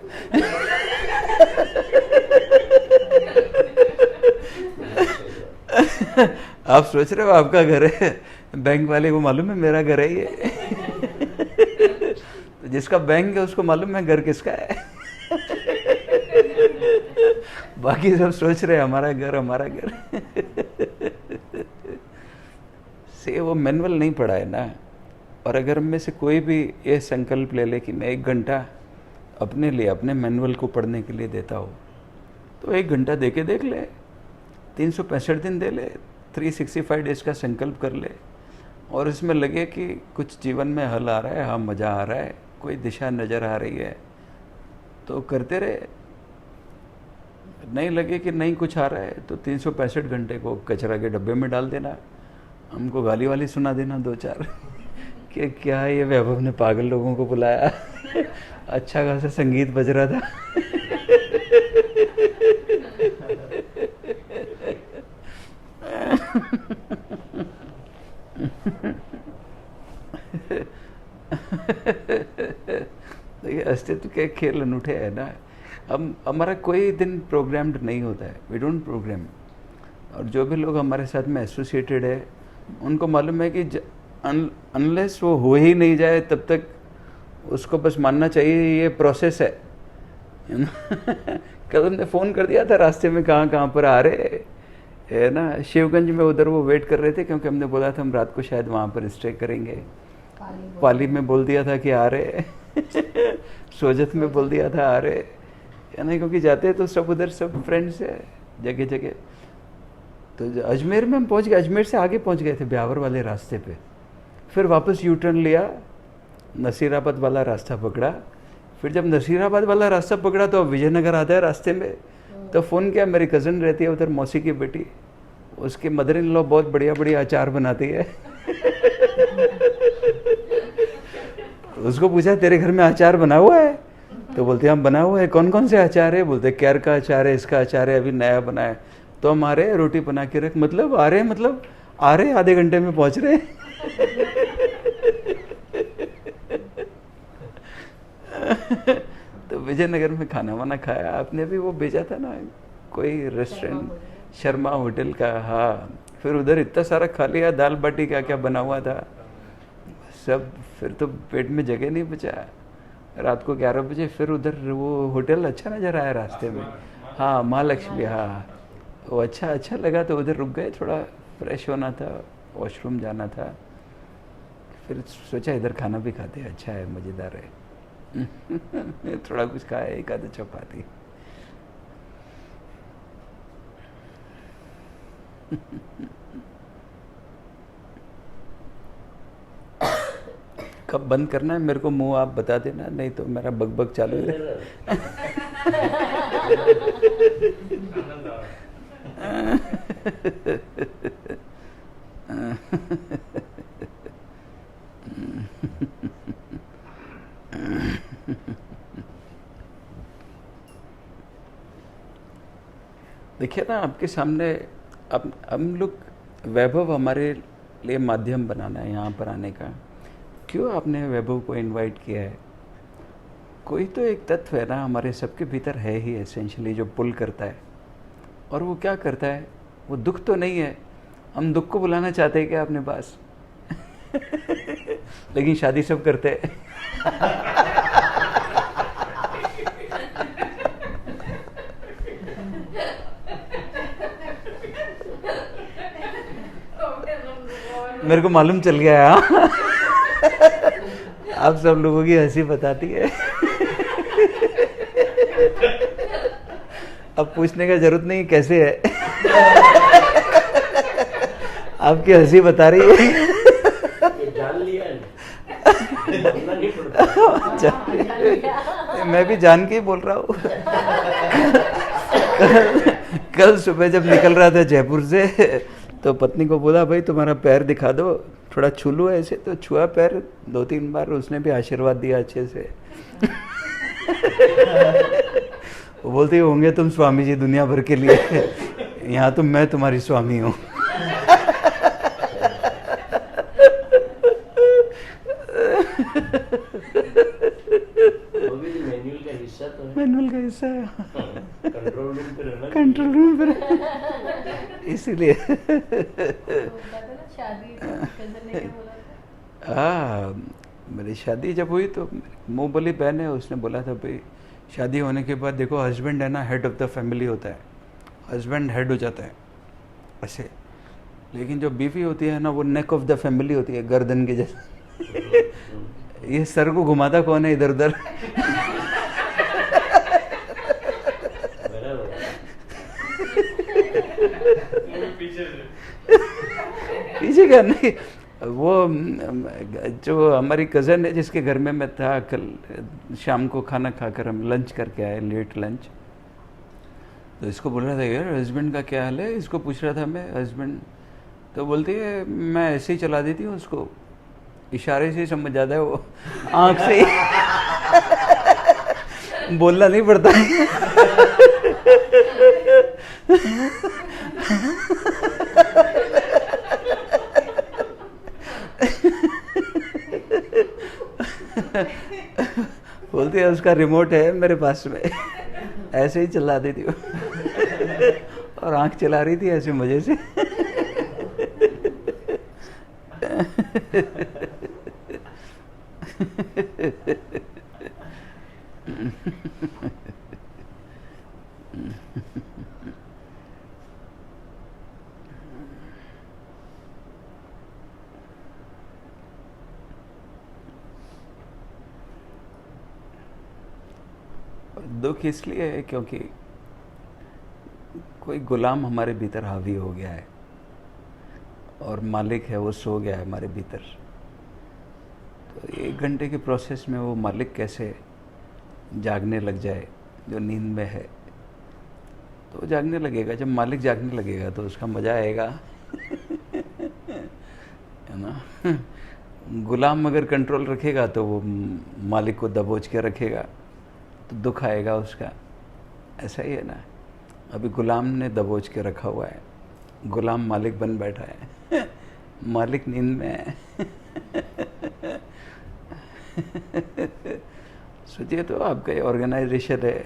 आप सोच रहे हो आपका घर है, बैंक वाले को मालूम है मेरा घर है ये। तो जिसका बैंक है उसको मालूम है घर किसका है। बाकी सब सोच रहे हमारा घर हमारा घर। से वो मैनुअल नहीं पढ़ा है ना। और अगर में से कोई भी ये संकल्प ले ले कि मैं 1 घंटा अपने लिए अपने मैनुअल को पढ़ने के लिए देता हूँ, तो 1 घंटा दे के देख ले, 365 दिन दे ले, 365 डेज का संकल्प कर ले, और इसमें लगे कि कुछ जीवन में हल आ रहा है, हाँ मज़ा आ रहा है, कोई दिशा नज़र आ रही है, तो करते रहे। नहीं लगे कि नहीं कुछ आ रहा है, तो 365 घंटे को कचरा के डब्बे में डाल देना, हमको गाली वाली सुना देना 2-4 कि क्या ये वैभव ने पागल लोगों को बुलाया। अच्छा खासा संगीत बज रहा था। देखिए अस्तित्व के खेल अनूठे है ना। हम हमारा कोई दिन प्रोग्राम्ड नहीं होता है, वी डोंट प्रोग्राम। और जो भी लोग हमारे साथ में एसोसिएटेड है उनको मालूम है कि अनलेस वो हो ही नहीं जाए तब तक उसको बस मानना चाहिए ये प्रोसेस है। कल हमने फ़ोन कर दिया था रास्ते में कहाँ पर आ रहे है ना, शिवगंज में, उधर वो वेट कर रहे थे क्योंकि हमने बोला था हम रात को शायद वहाँ पर स्टे करेंगे। पाली में बोल दिया था कि आ रहे। सोजत में बोल दिया था आ रहे, या नहीं, क्योंकि जाते तो सब उधर सब फ्रेंड्स है जगह जगह। तो अजमेर में हम पहुंच गए, अजमेर से आगे पहुंच गए थे ब्यावर वाले रास्ते पे, फिर वापस यू टर्न लिया, नसीराबाद वाला रास्ता पकड़ा। फिर जब नसीराबाद वाला रास्ता पकड़ा तो अब विजयनगर आता है रास्ते में, तो फ़ोन किया, मेरी कज़न रहती है उधर, मौसी की बेटी, उसकी मदर इन लॉ बहुत बढ़िया बढ़िया अचार बनाती है। उसको पूछा तेरे घर में अचार बना हुआ है, तो बोलते हम बना हुआ है। कौन कौन से अचार है, बोलते कैर का अचार है, इसका अचार है, अभी नया बना है। तो हम आ रहे, रोटी बना के रख, मतलब आ रहे, मतलब आ रहे, आधे घंटे में पहुंच रहे। तो विजयनगर में खाना वाना खाया, आपने भी वो भेजा था ना कोई रेस्टोरेंट, शर्मा होटल का। हाँ, फिर उधर इतना सारा खा लिया, दाल बाटी क्या क्या बना हुआ था, सब, फिर तो पेट में जगह नहीं बचा। रात को 11 बजे फिर उधर वो होटल अच्छा नज़र आया रास्ते में, हाँ महालक्ष्मी, हाँ वो अच्छा लगा तो उधर रुक गए, थोड़ा फ्रेश होना था, वॉशरूम जाना था, फिर सोचा इधर खाना भी खाते हैं, अच्छा है, मज़ेदार है। थोड़ा कुछ खाया, एक आधा चपाती। कब बंद करना है मेरे को मुंह आप बता देना, नहीं तो मेरा बकबक चालू है। देखिए ना आपके सामने, अब हम लोग, वैभव हमारे लिए माध्यम बनाना है यहाँ पर आने का। क्यों आपने वैभव को इनवाइट किया है? कोई तो एक तत्व है ना हमारे सबके भीतर है ही एसेंशियली, जो पुल करता है। और वो क्या करता है? वो दुख तो नहीं है, हम दुख को बुलाना चाहते हैं क्या अपने पास? लेकिन शादी सब करते हैं। मेरे को मालूम चल गया है। आप सब लोगों की हंसी बताती है। अब पूछने का जरूरत नहीं कैसे है। आपकी हंसी बता रही है। जान लिया है। मैं भी जान के ही बोल रहा हूँ। कल सुबह जब निकल रहा था जयपुर से, तो पत्नी को बोला भाई तुम्हारा पैर दिखा दो, थोड़ा छू लो ऐसे, तो छुआ पैर 2-3 बार, उसने भी आशीर्वाद दिया अच्छे से। वो बोलते होंगे तुम स्वामी जी दुनिया भर के लिए, यहाँ तो मैं तुम्हारी स्वामी हूँ। मैनुअल का हिस्सा तो है। मैनुअल का हिस्सा है। कंट्रोल रूम पे रहना, कंट्रोल रूम पे, इसीलिए। हाँ, मेरी शादी जब हुई तो मुँह बोली बहन है, उसने बोला था भाई शादी होने के बाद देखो हस्बैंड है ना हेड ऑफ द फैमिली होता है, हस्बैंड हेड हो जाता है ऐसे, लेकिन जो बीवी होती है ना वो नेक ऑफ द फैमिली होती है, गर्दन के जैसे। ये सर को घुमाता कौन है इधर उधर? पीछे क्या नहीं, वो जो हमारी कज़न है जिसके घर में मैं था, कल शाम को खाना खाकर हम लंच करके आए, लेट लंच, तो इसको बोल रहा था यार हस्बैंड का क्या हाल है, इसको पूछ रहा था मैं हस्बैंड, तो बोलती है मैं ऐसे ही चला देती हूँ उसको, इशारे से ही समझ जाता है वो, आँख से ही। बोलना नहीं पड़ता है। बोलती है उसका रिमोट है मेरे पास में, ऐसे ही चला देती हूँ। और आँख चला रही थी ऐसे मजे से। दुख इसलिए है क्योंकि कोई गुलाम हमारे भीतर हावी हो गया है और मालिक है वो सो गया है हमारे भीतर। तो 1 घंटे के प्रोसेस में वो मालिक कैसे जागने लग जाए, जो नींद में है तो जागने लगेगा। जब मालिक जागने लगेगा तो उसका मज़ा आएगा। है ना? गुलाम अगर कंट्रोल रखेगा तो वो मालिक को दबोच के रखेगा, तो दुख आएगा उसका। ऐसा ही है ना, अभी गुलाम ने दबोच के रखा हुआ है, गुलाम मालिक बन बैठा है। मालिक नींद में है। सोचिए तो आपका ये ऑर्गेनाइजेशन है,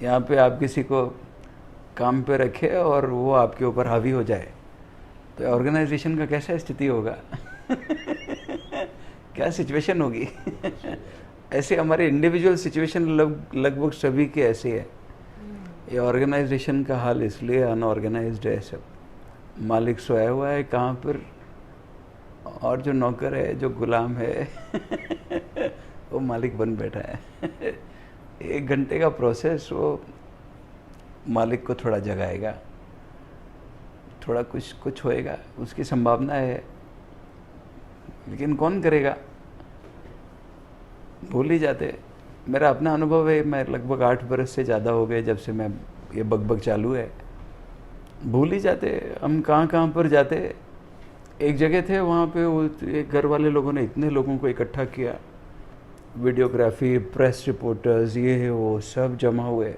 यहाँ पे आप किसी को काम पे रखे और वो आपके ऊपर हावी हो जाए, तो ऑर्गेनाइजेशन का कैसा स्थिति होगा? क्या सिचुएशन होगी। ऐसे हमारे इंडिविजुअल सिचुएशन लगभग सभी के ऐसे है। ये ऑर्गेनाइजेशन का हाल इसलिए अनऑर्गेनाइज्ड है सब। मालिक सोया हुआ है कहाँ पर, और जो नौकर है, जो गुलाम है वो मालिक बन बैठा है। 1 घंटे का प्रोसेस वो मालिक को थोड़ा जगाएगा, थोड़ा कुछ होएगा, उसकी संभावना है, लेकिन कौन करेगा, भूल ही जाते। मेरा अपना अनुभव है, मैं लगभग 8 बरस से ज़्यादा हो गए जब से मैं ये बकबक चालू है, भूल ही जाते हम कहाँ पर जाते। एक जगह थे, वहाँ पे वो एक घर वाले लोगों ने इतने लोगों को इकट्ठा किया, वीडियोग्राफी, प्रेस रिपोर्टर्स, ये वो सब जमा हुए।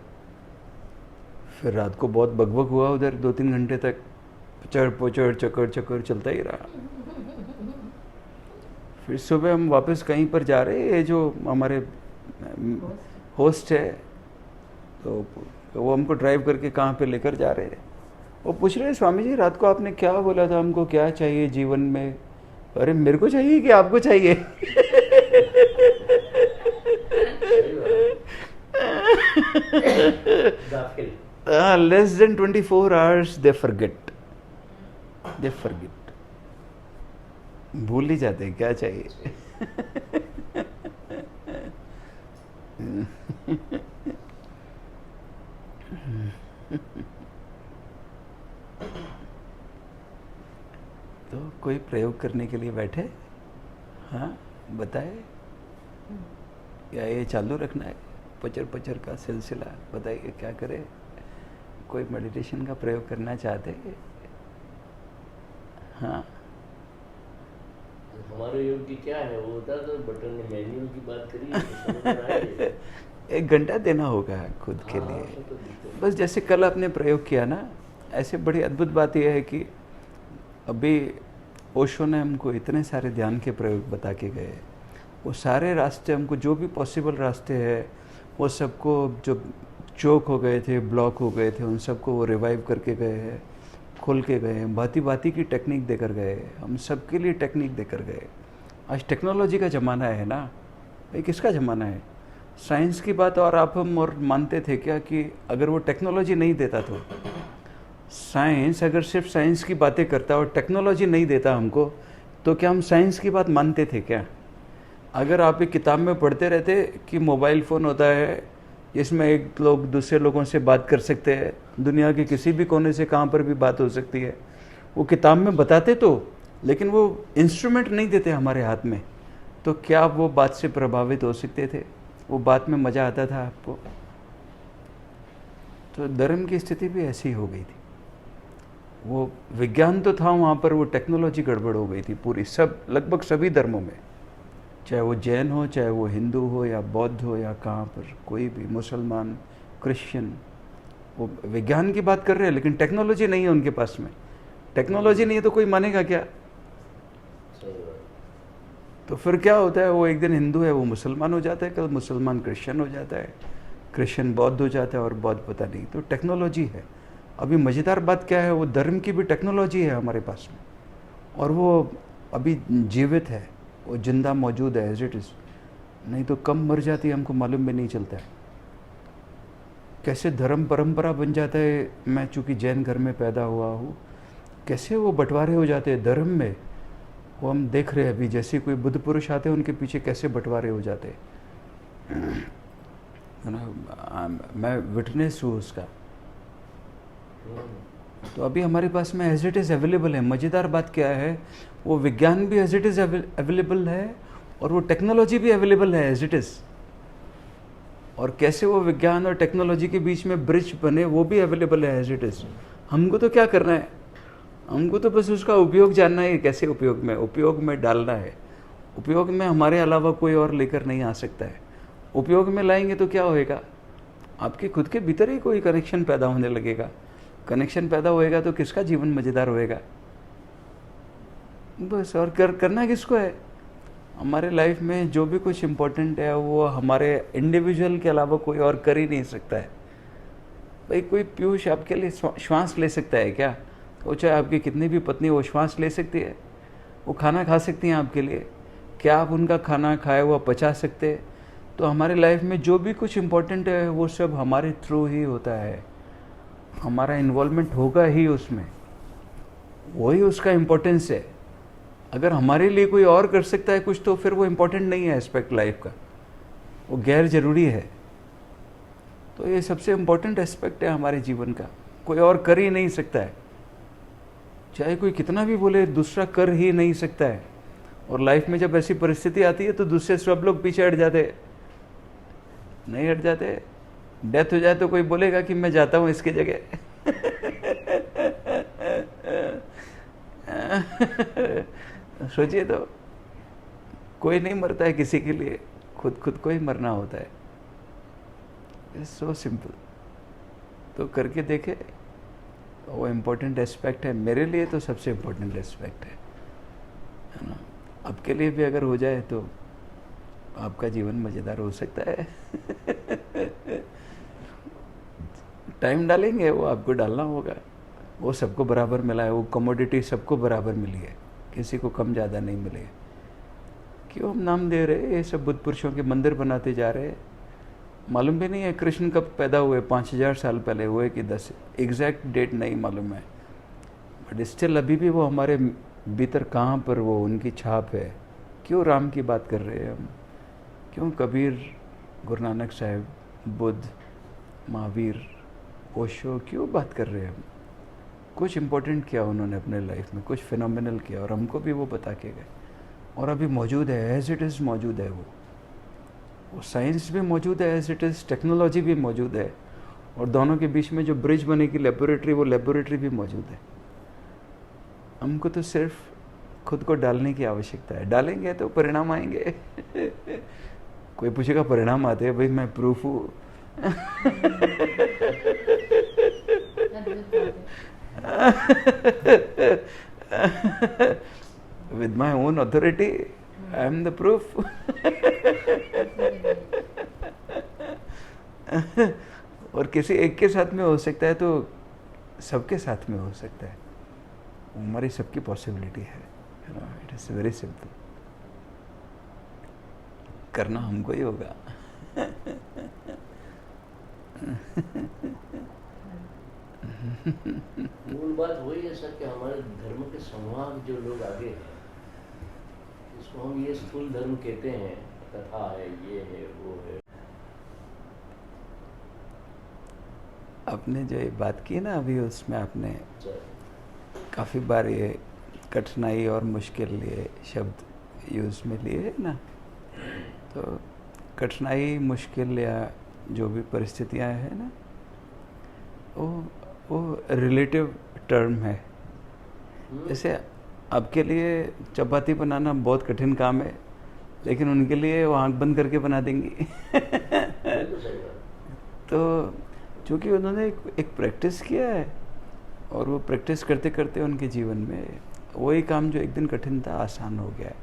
फिर रात को बहुत बकबक हुआ उधर 2-3 घंटे तक, पचड़ चक्कर चलता ही रहा। फिर सुबह हम वापस कहीं पर जा रहे, ये जो हमारे होस्ट है तो वो हमको ड्राइव करके कहाँ पे लेकर जा रहे हैं। वो पूछ रहे, स्वामी जी रात को आपने क्या बोला था, हमको क्या चाहिए जीवन में? अरे मेरे को चाहिए कि आपको चाहिए? Less than 24 hours they forget, भूल ही जाते हैं क्या चाहिए। तो कोई प्रयोग करने के लिए बैठे? हाँ बताए, या ये चालू रखना है पचर का सिलसिला? बताइए क्या करे। कोई मेडिटेशन का प्रयोग करना चाहते हैं? हाँ, हमारे योग की क्या है, वो बता दो। बटन ने मेन्यू की बात करी है, तो समझ में आ गई। 1 घंटा देना होगा खुद के हाँ, लिए। वो तो दिक्कत है। बस जैसे कल आपने प्रयोग किया ना, ऐसे बड़ी अद्भुत बात यह है कि अभी ओशो ने हमको इतने सारे ध्यान के प्रयोग बता के गए। वो सारे रास्ते हमको, जो भी पॉसिबल रास्ते हैं, वो सबको जो चोक हो गए थे, ब्लॉक हो गए थे, उन सबको वो रिवाइव करके गए हैं, खोल के गए हैं। भांति की टेक्निक देकर गए, हम सबके लिए टेक्निक देकर गए। आज टेक्नोलॉजी का ज़माना है ना भाई, किसका ज़माना है? साइंस की बात और आप हम और मानते थे क्या कि अगर वो टेक्नोलॉजी नहीं देता तो, साइंस अगर सिर्फ साइंस की बातें करता और टेक्नोलॉजी नहीं देता हमको, तो क्या हम साइंस की बात मानते थे क्या? अगर आप एक किताब में पढ़ते रहते कि मोबाइल फ़ोन होता है, इसमें एक लोग दूसरे लोगों से बात कर सकते हैं, दुनिया के किसी भी कोने से कहाँ पर भी बात हो सकती है, वो किताब में बताते तो, लेकिन वो इंस्ट्रूमेंट नहीं देते हमारे हाथ में, तो क्या आप वो बात से प्रभावित हो सकते थे? वो बात में मज़ा आता था आपको? तो धर्म की स्थिति भी ऐसी हो गई थी। वो विज्ञान तो था वहाँ पर, वो टेक्नोलॉजी गड़बड़ हो गई थी पूरी, सब लगभग सभी धर्मों में, चाहे वो जैन हो, चाहे वो हिंदू हो या बौद्ध हो या कहाँ पर कोई भी, मुसलमान, क्रिश्चियन, वो विज्ञान की बात कर रहे हैं लेकिन टेक्नोलॉजी नहीं है उनके पास में। टेक्नोलॉजी नहीं है तो कोई मानेगा क्या? तो फिर क्या होता है, वो एक दिन हिंदू है वो मुसलमान हो जाता है, कल मुसलमान क्रिश्चियन हो जाता है, क्रिश्चियन बौद्ध हो जाता है, और बौद्ध पता नहीं। तो टेक्नोलॉजी है। अभी मज़ेदार बात क्या है, वो धर्म की भी टेक्नोलॉजी है हमारे पास में, और वो अभी जीवित है, वो जिंदा मौजूद है एज इट इज़। नहीं तो कम मर जाती है, हमको मालूम भी नहीं चलता है। कैसे धर्म परंपरा बन जाता है। मैं चूँकि जैन घर में पैदा हुआ हूँ, कैसे वो बंटवारे हो जाते हैं धर्म में, वो हम देख रहे हैं अभी। जैसे कोई बुद्ध पुरुष आते हैं, उनके पीछे कैसे बंटवारे हो जाते हैं, है ना। मैं विटनेस हूँ उसका। तो अभी हमारे पास में एज इट इज़ अवेलेबल है। मज़ेदार बात क्या है, वो विज्ञान भी एज इट इज़ अवेलेबल है, और वो टेक्नोलॉजी भी अवेलेबल है एज इट इज़। और कैसे वो विज्ञान और टेक्नोलॉजी के बीच में ब्रिज बने, वो भी अवेलेबल है एज इट इज़। हमको तो क्या करना है, हमको तो बस उसका उपयोग जानना है, कैसे उपयोग में डालना है। उपयोग में हमारे अलावा कोई और लेकर नहीं आ सकता है। उपयोग में लाएंगे तो क्या होएगा, आपके खुद के भीतर ही कोई कनेक्शन पैदा होने लगेगा। कनेक्शन पैदा होएगा तो किसका जीवन मज़ेदार होएगा बस। और करना किसको है? हमारे लाइफ में जो भी कुछ इम्पोर्टेंट है वो हमारे इंडिविजुअल के अलावा कोई और कर ही नहीं सकता है। भाई कोई पीयूष आपके लिए श्वास ले सकता है क्या? वो चाहे आपकी कितनी भी पत्नी वो श्वास ले सकती है, वो खाना खा सकती हैं आपके लिए क्या आप उनका खाना खाया हुआ पचा सकते, तो हमारी लाइफ में जो भी कुछ इम्पोर्टेंट है वो सब हमारे थ्रू ही होता है, हमारा इन्वॉल्वमेंट होगा ही उसमें, वही उसका इम्पोर्टेंस है। अगर हमारे लिए कोई और कर सकता है कुछ, तो फिर वो इम्पोर्टेंट नहीं है एस्पेक्ट लाइफ का, वो गैर जरूरी है। तो ये सबसे इम्पोर्टेंट एस्पेक्ट है हमारे जीवन का, कोई और कर ही नहीं सकता है, चाहे कोई कितना भी बोले, दूसरा कर ही नहीं सकता है। और लाइफ में जब ऐसी परिस्थिति आती है तो दूसरे सब लोग पीछे हट जाते, नहीं हट जाते। डेथ हो जाए तो कोई बोलेगा कि मैं जाता हूँ इसकी जगह। सोचिए तो, कोई नहीं मरता है किसी के लिए, खुद को ही मरना होता है। It's so simple. तो करके देखे, वो इम्पोर्टेंट एस्पेक्ट है मेरे लिए, तो सबसे इम्पोर्टेंट एस्पेक्ट है ना। आपके लिए भी अगर हो जाए तो आपका जीवन मज़ेदार हो सकता है। टाइम डालेंगे, वो आपको डालना होगा। वो सबको बराबर मिला है, वो कमोडिटी सबको बराबर मिली है, किसी को कम ज़्यादा नहीं मिली है। क्यों हम नाम दे रहे, ये सब बुद्ध पुरुषों के मंदिर बनाते जा रहे हैं, मालूम भी नहीं है कृष्ण कब पैदा हुए, 5000 साल पहले हुए कि 10, एग्जैक्ट डेट नहीं मालूम है, बट स्टिल अभी भी वो हमारे भीतर कहाँ पर वो उनकी छाप है। क्यों राम की बात कर रहे हैं हम, क्यों कबीर, गुरु नानक साहब, बुद्ध, महावीर, ओशो, क्यों बात कर रहे हैं हम? कुछ इम्पोर्टेंट किया उन्होंने अपने लाइफ में, कुछ फिनोमिनल किया, और हमको भी वो बता के गए, और अभी मौजूद है, एज इट इज़ मौजूद है। वो साइंस भी मौजूद है, एज इट इज़ टेक्नोलॉजी भी मौजूद है, और दोनों के बीच में जो ब्रिज बनेगी लेबोरेटरी, वो लेबोरेटरी भी मौजूद है। हमको तो सिर्फ खुद को डालने की आवश्यकता है, डालेंगे तो परिणाम आएंगे। कोई पूछेगा परिणाम आते हैं, भाई मैं प्रूफ हूँ। With my own authority, I am the proof. और किसी एक के साथ में हो सकता है तो सबके साथ में हो सकता है, हमारी सबकी पॉसिबिलिटी है। इट इज़ वेरी सिंपल, करना हमको ही होगा। मूल बात वही है सर कि हमारे धर्म के संवाद जो लोग आगे हैं, इसको हम ये स्थूल धर्म कहते हैं, कथा है, ये है, वो है। आपने जो ये बात की ना अभी, उसमें आपने काफ़ी बार ये कठिनाई और मुश्किल ये शब्द यूज़ में लिए ना, तो कठिनाई, मुश्किल या जो भी परिस्थितियाँ हैं ना, वो रिलेटिव टर्म है। जैसे आपके लिए चपाती बनाना बहुत कठिन काम है, लेकिन उनके लिए वो आंख बंद करके बना देंगी। तो चूँकि उन्होंने एक प्रैक्टिस किया है, और वो प्रैक्टिस करते करते उनके जीवन में वही काम जो एक दिन कठिन था आसान हो गया है।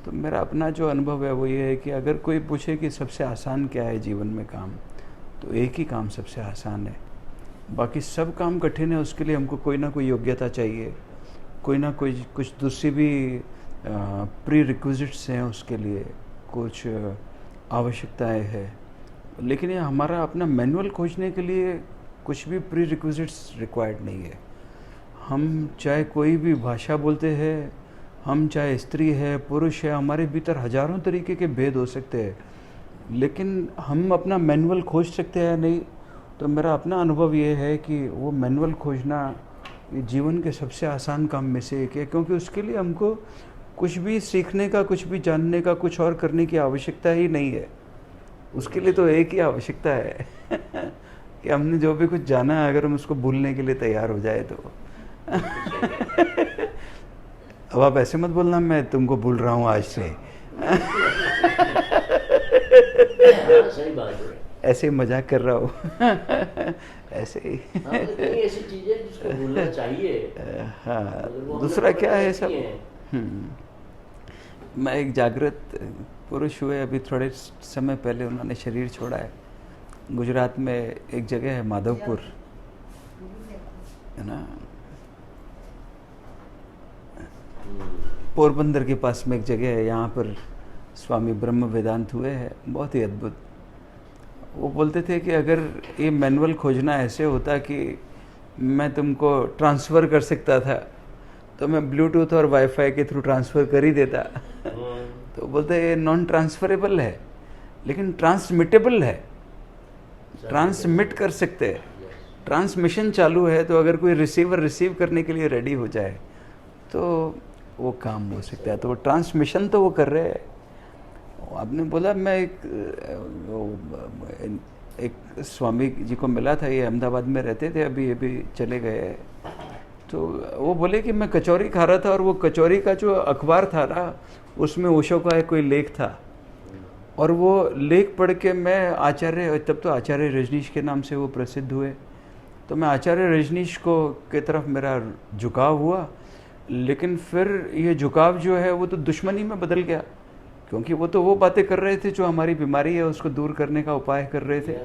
तो मेरा अपना जो अनुभव है वो ये है कि अगर कोई पूछे कि सबसे आसान क्या है जीवन में काम, तो एक ही काम सबसे आसान है, बाकी सब काम कठिन है। उसके लिए हमको कोई ना कोई योग्यता चाहिए, कोई ना कोई कुछ दूसरी भी प्री रिक्विजिट्स हैं, उसके लिए कुछ आवश्यकताएं हैं। लेकिन ये हमारा अपना मैनुअल खोजने के लिए कुछ भी प्री रिक्विजिट्स रिक्वायर्ड नहीं है। हम चाहे कोई भी भाषा बोलते हैं, हम चाहे स्त्री है, पुरुष है, हमारे भीतर हजारों तरीके के भेद हो सकते हैं, लेकिन हम अपना मैनुअल खोज सकते हैं नहीं। तो मेरा अपना अनुभव ये है कि वो मैनुअल खोजना ये जीवन के सबसे आसान काम में से एक है, क्योंकि उसके लिए हमको कुछ भी सीखने का, कुछ भी जानने का, कुछ और करने की आवश्यकता ही नहीं है। उसके लिए तो एक ही आवश्यकता है कि हमने जो भी कुछ जाना है, अगर हम उसको भूलने के लिए तैयार हो जाए तो। अब आप ऐसे मत बोलना मैं तुमको भूल रहा हूँ आज से। सही बात है, ऐसे ही मजाक कर रहा हूँ। ऐसे ही। ऐसी चीजें जिसको भूलना चाहिए। हाँ, दूसरा क्या है सब। मैं एक जागृत पुरुष हुए अभी थोड़े समय पहले, उन्होंने शरीर छोड़ा है। गुजरात में एक जगह है माधवपुर, है ना, पोरबंदर के पास में एक जगह है, यहाँ पर स्वामी ब्रह्म वेदांत हुए हैं, बहुत ही अद्भुत। वो बोलते थे कि अगर ये मैनुअल खोजना ऐसे होता कि मैं तुमको ट्रांसफ़र कर सकता था तो मैं ब्लूटूथ और वाईफाई के थ्रू ट्रांसफ़र कर ही देता। तो बोलते ये नॉन ट्रांसफरेबल है लेकिन ट्रांसमिटेबल है, ट्रांसमिट कर सकते हैं। ट्रांसमिशन चालू है तो अगर कोई रिसीवर रिसीव करने के लिए रेडी हो जाए तो वो काम हो सकता है। तो वो ट्रांसमिशन तो वो कर रहे हैं। आपने बोला मैं एक स्वामी जी को मिला था, ये अहमदाबाद में रहते थे, अभी चले गए। तो वो बोले कि मैं कचौरी खा रहा था और वो कचौरी का जो अखबार था ना उसमें ओशो का एक कोई लेख था, और वो लेख पढ़ के मैं आचार्य, तब तो आचार्य रजनीश के नाम से वो प्रसिद्ध हुए, तो मैं आचार्य रजनीश को के तरफ मेरा झुकाव हुआ। लेकिन फिर ये झुकाव जो है वो तो दुश्मनी में बदल गया, क्योंकि वो बातें कर रहे थे जो हमारी बीमारी है उसको दूर करने का उपाय कर रहे थे,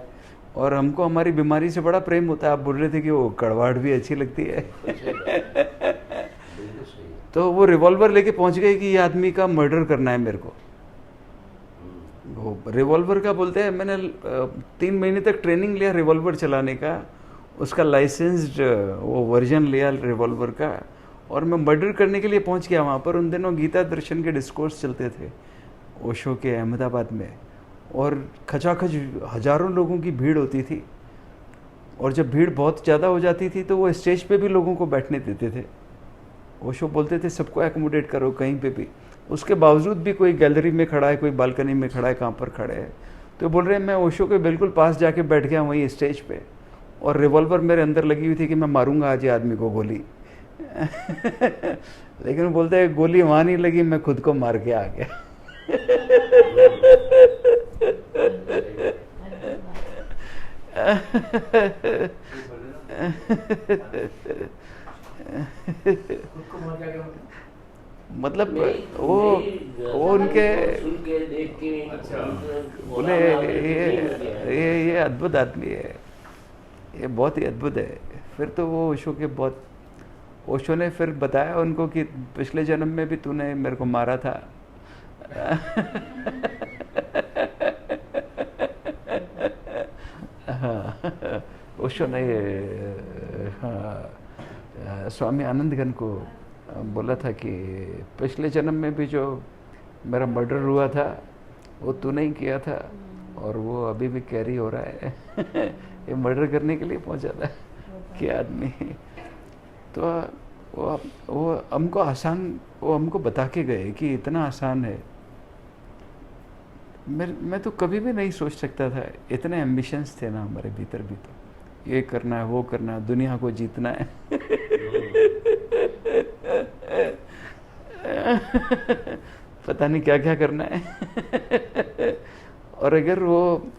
और हमको हमारी बीमारी से बड़ा प्रेम होता है। आप बोल रहे थे कि वो कड़वाहट भी अच्छी लगती है। तो वो रिवॉल्वर लेके पहुंच गए कि ये आदमी का मर्डर करना है मेरे को। वो रिवॉल्वर का बोलते हैं, मैंने 3 महीने तक ट्रेनिंग लिया रिवॉल्वर चलाने का, उसका लाइसेंस्ड वो वर्जन लिया रिवॉल्वर का, और मैं मर्डर करने के लिए पहुंच गया वहाँ पर। उन दिनों गीता दर्शन के डिस्कोर्स चलते थे ओशो के अहमदाबाद में, और खचाखच हजारों लोगों की भीड़ होती थी, और जब भीड़ बहुत ज़्यादा हो जाती थी तो वो स्टेज पे भी लोगों को बैठने देते थे। ओशो बोलते थे सबको एकोमोडेट करो कहीं पे भी। उसके बावजूद भी कोई गैलरी में खड़ा है, कोई बालकनी में खड़ा है, कहाँ पर खड़े हैं, तो बोल रहे हैं मैं ओशो के बिल्कुल पास जाके बैठ गया वहीं स्टेज पे, और रिवॉल्वर मेरे अंदर लगी हुई थी कि मैं मारूंगा आज ये आदमी को गोली। लेकिन बोलते हैं गोली वहाँ नहीं लगी, मैं खुद को मार के आ गया। मतलब वो उनके बोले ये अद्भुत आदमी है, ये बहुत ही अद्भुत है। फिर तो वो ओशो के बहुत, ओशो ने फिर बताया उनको कि पिछले जन्म में भी तूने मेरे को मारा था। हाँ, ओशो ने स्वामी आनंदगन को बोला था कि पिछले जन्म में भी जो मेरा मर्डर हुआ था वो तूने ही किया था, और वो अभी भी कैरी हो रहा है। ये मर्डर करने के लिए पहुंचा था क्या आदमी। तो वो हमको आसान, वो हमको बता के गए कि इतना आसान है। मैं तो कभी भी नहीं सोच सकता था, इतने एम्बिशंस थे ना हमारे भीतर भी, तो ये करना है वो करना है, दुनिया को जीतना है। पता नहीं क्या क्या करना है। और अगर वो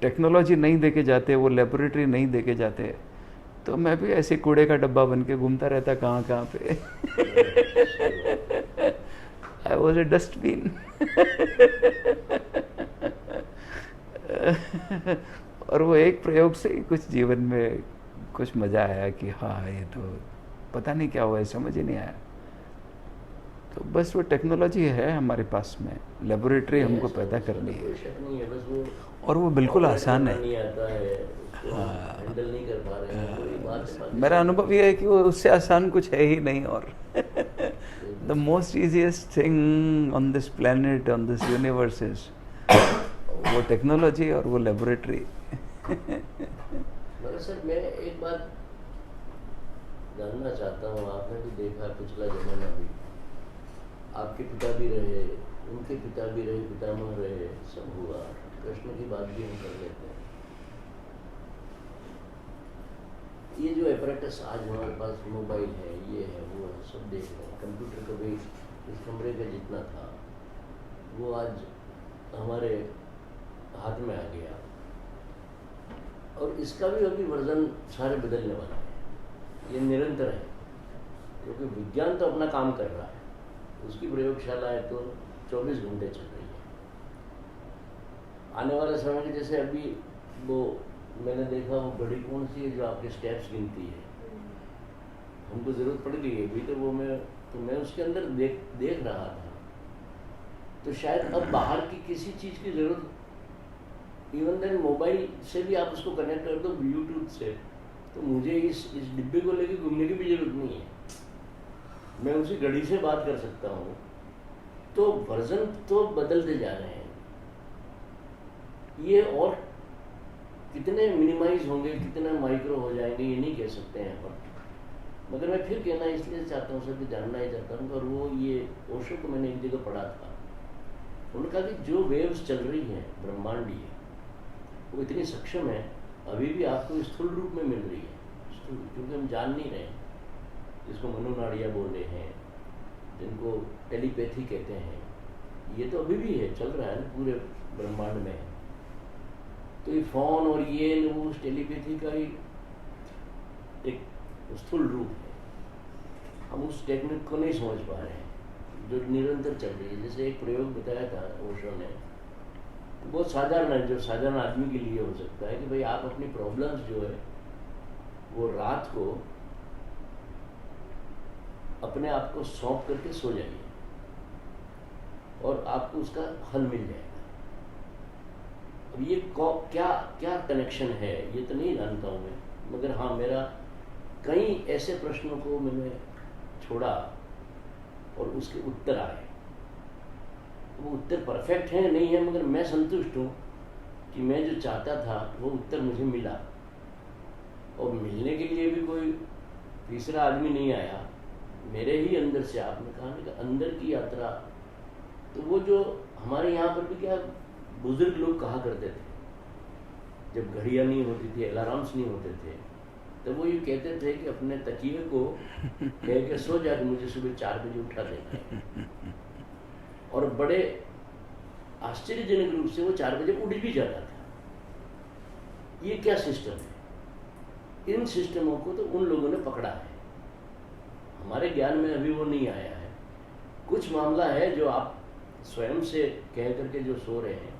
टेक्नोलॉजी नहीं देके जाते, वो लेबोरेटरी नहीं देके जाते, तो मैं भी ऐसे कूड़े का डब्बा बन के घूमता रहता कहाँ कहाँ पे। I was a dustbin. और वो एक प्रयोग से ही कुछ जीवन में कुछ मजा आया कि हाँ ये तो पता नहीं क्या हुआ है, समझ ही नहीं आया। तो बस वो टेक्नोलॉजी है हमारे पास में, लेबोरेटरी हमको पैदा करनी है, और वो बिल्कुल आसान है। मेरा अनुभव ये है कि वो उससे आसान कुछ है ही नहीं। और the most easiest thing on this planet, on this universe is वो टेक्नोलॉजी और वो लेबोरेटरी। मगर सर मैं एक बात जानना चाहता हूँ, आपने भी देखा पिछला जमाना भी, आपके पिता भी रहे, उनके पिता भी रहे, पितामह रहे, सब हुआ। कृष्ण की बात भी हम कर लेते हैं। ये जो एपरेटस आज हमारे पास मोबाइल है, ये है वो है, सब देख रहे हैं। कंप्यूटर कभी इस कमरे का जितना था वो आज हमारे हाथ में आ गया, और इसका भी अभी वर्जन सारे बदलने वाला है। ये निरंतर है, क्योंकि विज्ञान तो अपना काम कर रहा है, उसकी प्रयोगशालाएं तो 24 घंटे चल रही है। आने वाले समय के जैसे अभी वो मैंने देखा, वो घड़ी कौन सी है जो आपके स्टेप्स गिनती है, हमको ज़रूरत पड़ेगी अभी तो वो मैं तो मैं उसके अंदर देख रहा था। तो शायद अब बाहर की किसी चीज़ की ज़रूरत, इवन देन मोबाइल से भी आप उसको कनेक्ट कर दो ब्लूटूथ से, तो मुझे इस डिब्बे को लेके घूमने की भी ज़रूरत नहीं है, मैं उसी घड़ी से बात कर सकता हूँ। तो वर्जन तो बदलते जा रहे हैं, ये और कितने मिनिमाइज होंगे, कितने माइक्रो हो जाएंगे, ये नहीं कह सकते हैं अपन। मगर मैं फिर कहना इसलिए चाहता हूँ सर कि जानना ही चाहता हूँ। और वो ये ओशो को मैंने एक जगह पढ़ा था, उन्होंने कहा कि जो वेव्स चल रही हैं ब्रह्मांडीय, वो इतनी सक्षम है, अभी भी आपको स्थूल रूप में मिल रही है, स्थूल, क्योंकि हम जान नहीं रहे, जिसको मनोनाड़ियाँ बोल रहे हैं, जिनको टेलीपैथी कहते हैं, ये तो अभी भी है, चल रहा है ना पूरे ब्रह्मांड में। तो ये फोन और ये वो उस टेलीपैथी का ही एक स्थूल रूप है, हम उस टेक्निक को नहीं समझ पा रहे हैं जो निरंतर चल रही है। जैसे एक प्रयोग बताया था ओशो ने, तो बहुत साधारण है, जो साधारण आदमी के लिए हो सकता है कि भाई आप अपनी प्रॉब्लम्स जो है वो रात को अपने आप को सौंप करके सो जाइए और आपको उसका हल मिल जाएगा। अब ये क्या क्या कनेक्शन है ये तो नहीं जानता हूँ मैं, मगर हाँ मेरा कई ऐसे प्रश्नों को मैंने छोड़ा और उसके उत्तर आए। वो उत्तर परफेक्ट है नहीं है, मगर मैं संतुष्ट हूँ कि मैं जो चाहता था वो उत्तर मुझे मिला। और मिलने के लिए भी कोई तीसरा आदमी नहीं आया, मेरे ही अंदर से, आपने कहा ना कि अंदर की यात्रा। तो वो जो हमारे यहाँ पर भी क्या बुजुर्ग लोग कहा करते थे, जब घड़ियाँ नहीं होती थी, अलार्म्स नहीं होते थे, तो वो ये कहते थे कि अपने तकिए को कह के सो जा, मुझे सुबह 4 बजे उठा देना है। और बड़े आश्चर्यजनक रूप से वो 4 बजे उठ भी जाता था। ये क्या सिस्टम है? इन सिस्टमों को तो उन लोगों ने पकड़ा है, हमारे ज्ञान में अभी वो नहीं आया है। कुछ मामला है जो आप स्वयं से कह करके जो सो रहे हैं,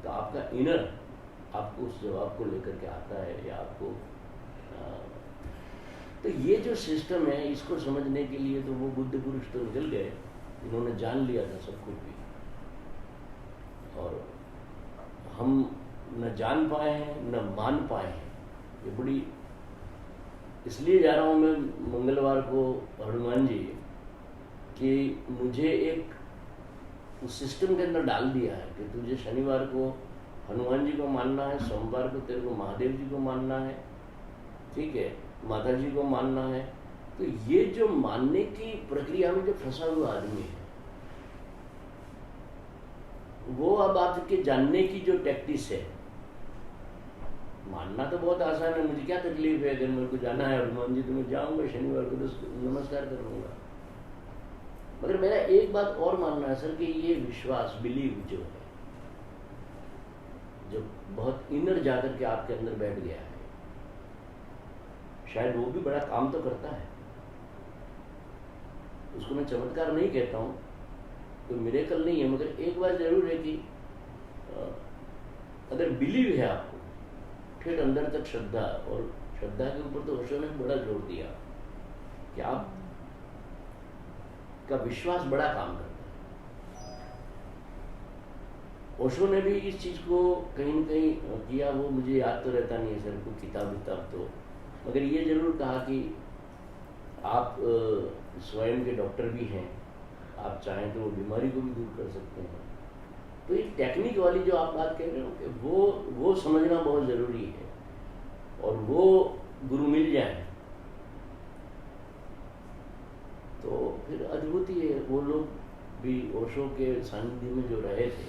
तो आपका इनर आपको उस जवाब को लेकर के आता है, या आपको तो ये जो सिस्टम है, इसको समझने के लिए तो वो बुद्ध पुरुष तो निकल गए, इन्होंने जान लिया था सब कुछ भी, और हम न जान पाए हैं न मान पाए हैं। ये बड़ी, इसलिए जा रहा हूँ मैं मंगलवार को हनुमान जी, कि मुझे एक उस सिस्टम के अंदर डाल दिया है कि तुझे शनिवार को हनुमान जी को मानना है, सोमवार को तेरे को महादेव जी को मानना है, ठीक है, माता जी को मानना है। तो ये जो मानने की प्रक्रिया में जो फंसा हुआ आदमी है, वो अब आपके जानने की जो टैक्टिस है, मानना तो बहुत आसान है, मुझे क्या तकलीफ है, अगर मेरे को जाना है हनुमान जी तो मैं जाऊंगा, शनिवार को तो नमस्कार कर लूंगा। मगर मेरा एक बात और मानना है सर, कि ये विश्वास, बिलीव जो है, जो बहुत इनर जाकर के आपके अंदर बैठ गया है, शायद वो भी बड़ा काम तो करता है। उसको मैं चमत्कार नहीं कहता हूँ, कोई मिरेकल नहीं है, मगर एक बात जरूर है कि अगर बिलीव है आपको फिर अंदर तक श्रद्धा, और श्रद्धा के ऊपर तो ओशो ने बड़ा जोर दिया कि आप का विश्वास बड़ा काम करता है। ओशो ने भी इस चीज को कहीं न कहीं किया, वो मुझे याद तो रहता नहीं है सर, कोई किताब तो, मगर ये जरूर कहा कि आप स्वयं के डॉक्टर भी हैं, आप चाहें तो वो बीमारी को भी दूर कर सकते हैं। तो ये टेक्निक वाली जो आप बात कह रहे हो कि वो समझना बहुत ज़रूरी है, और वो गुरु मिल जाए तो फिर अद्भुत ही है। वो लोग भी ओशो के सानिध्य में जो रहे थे,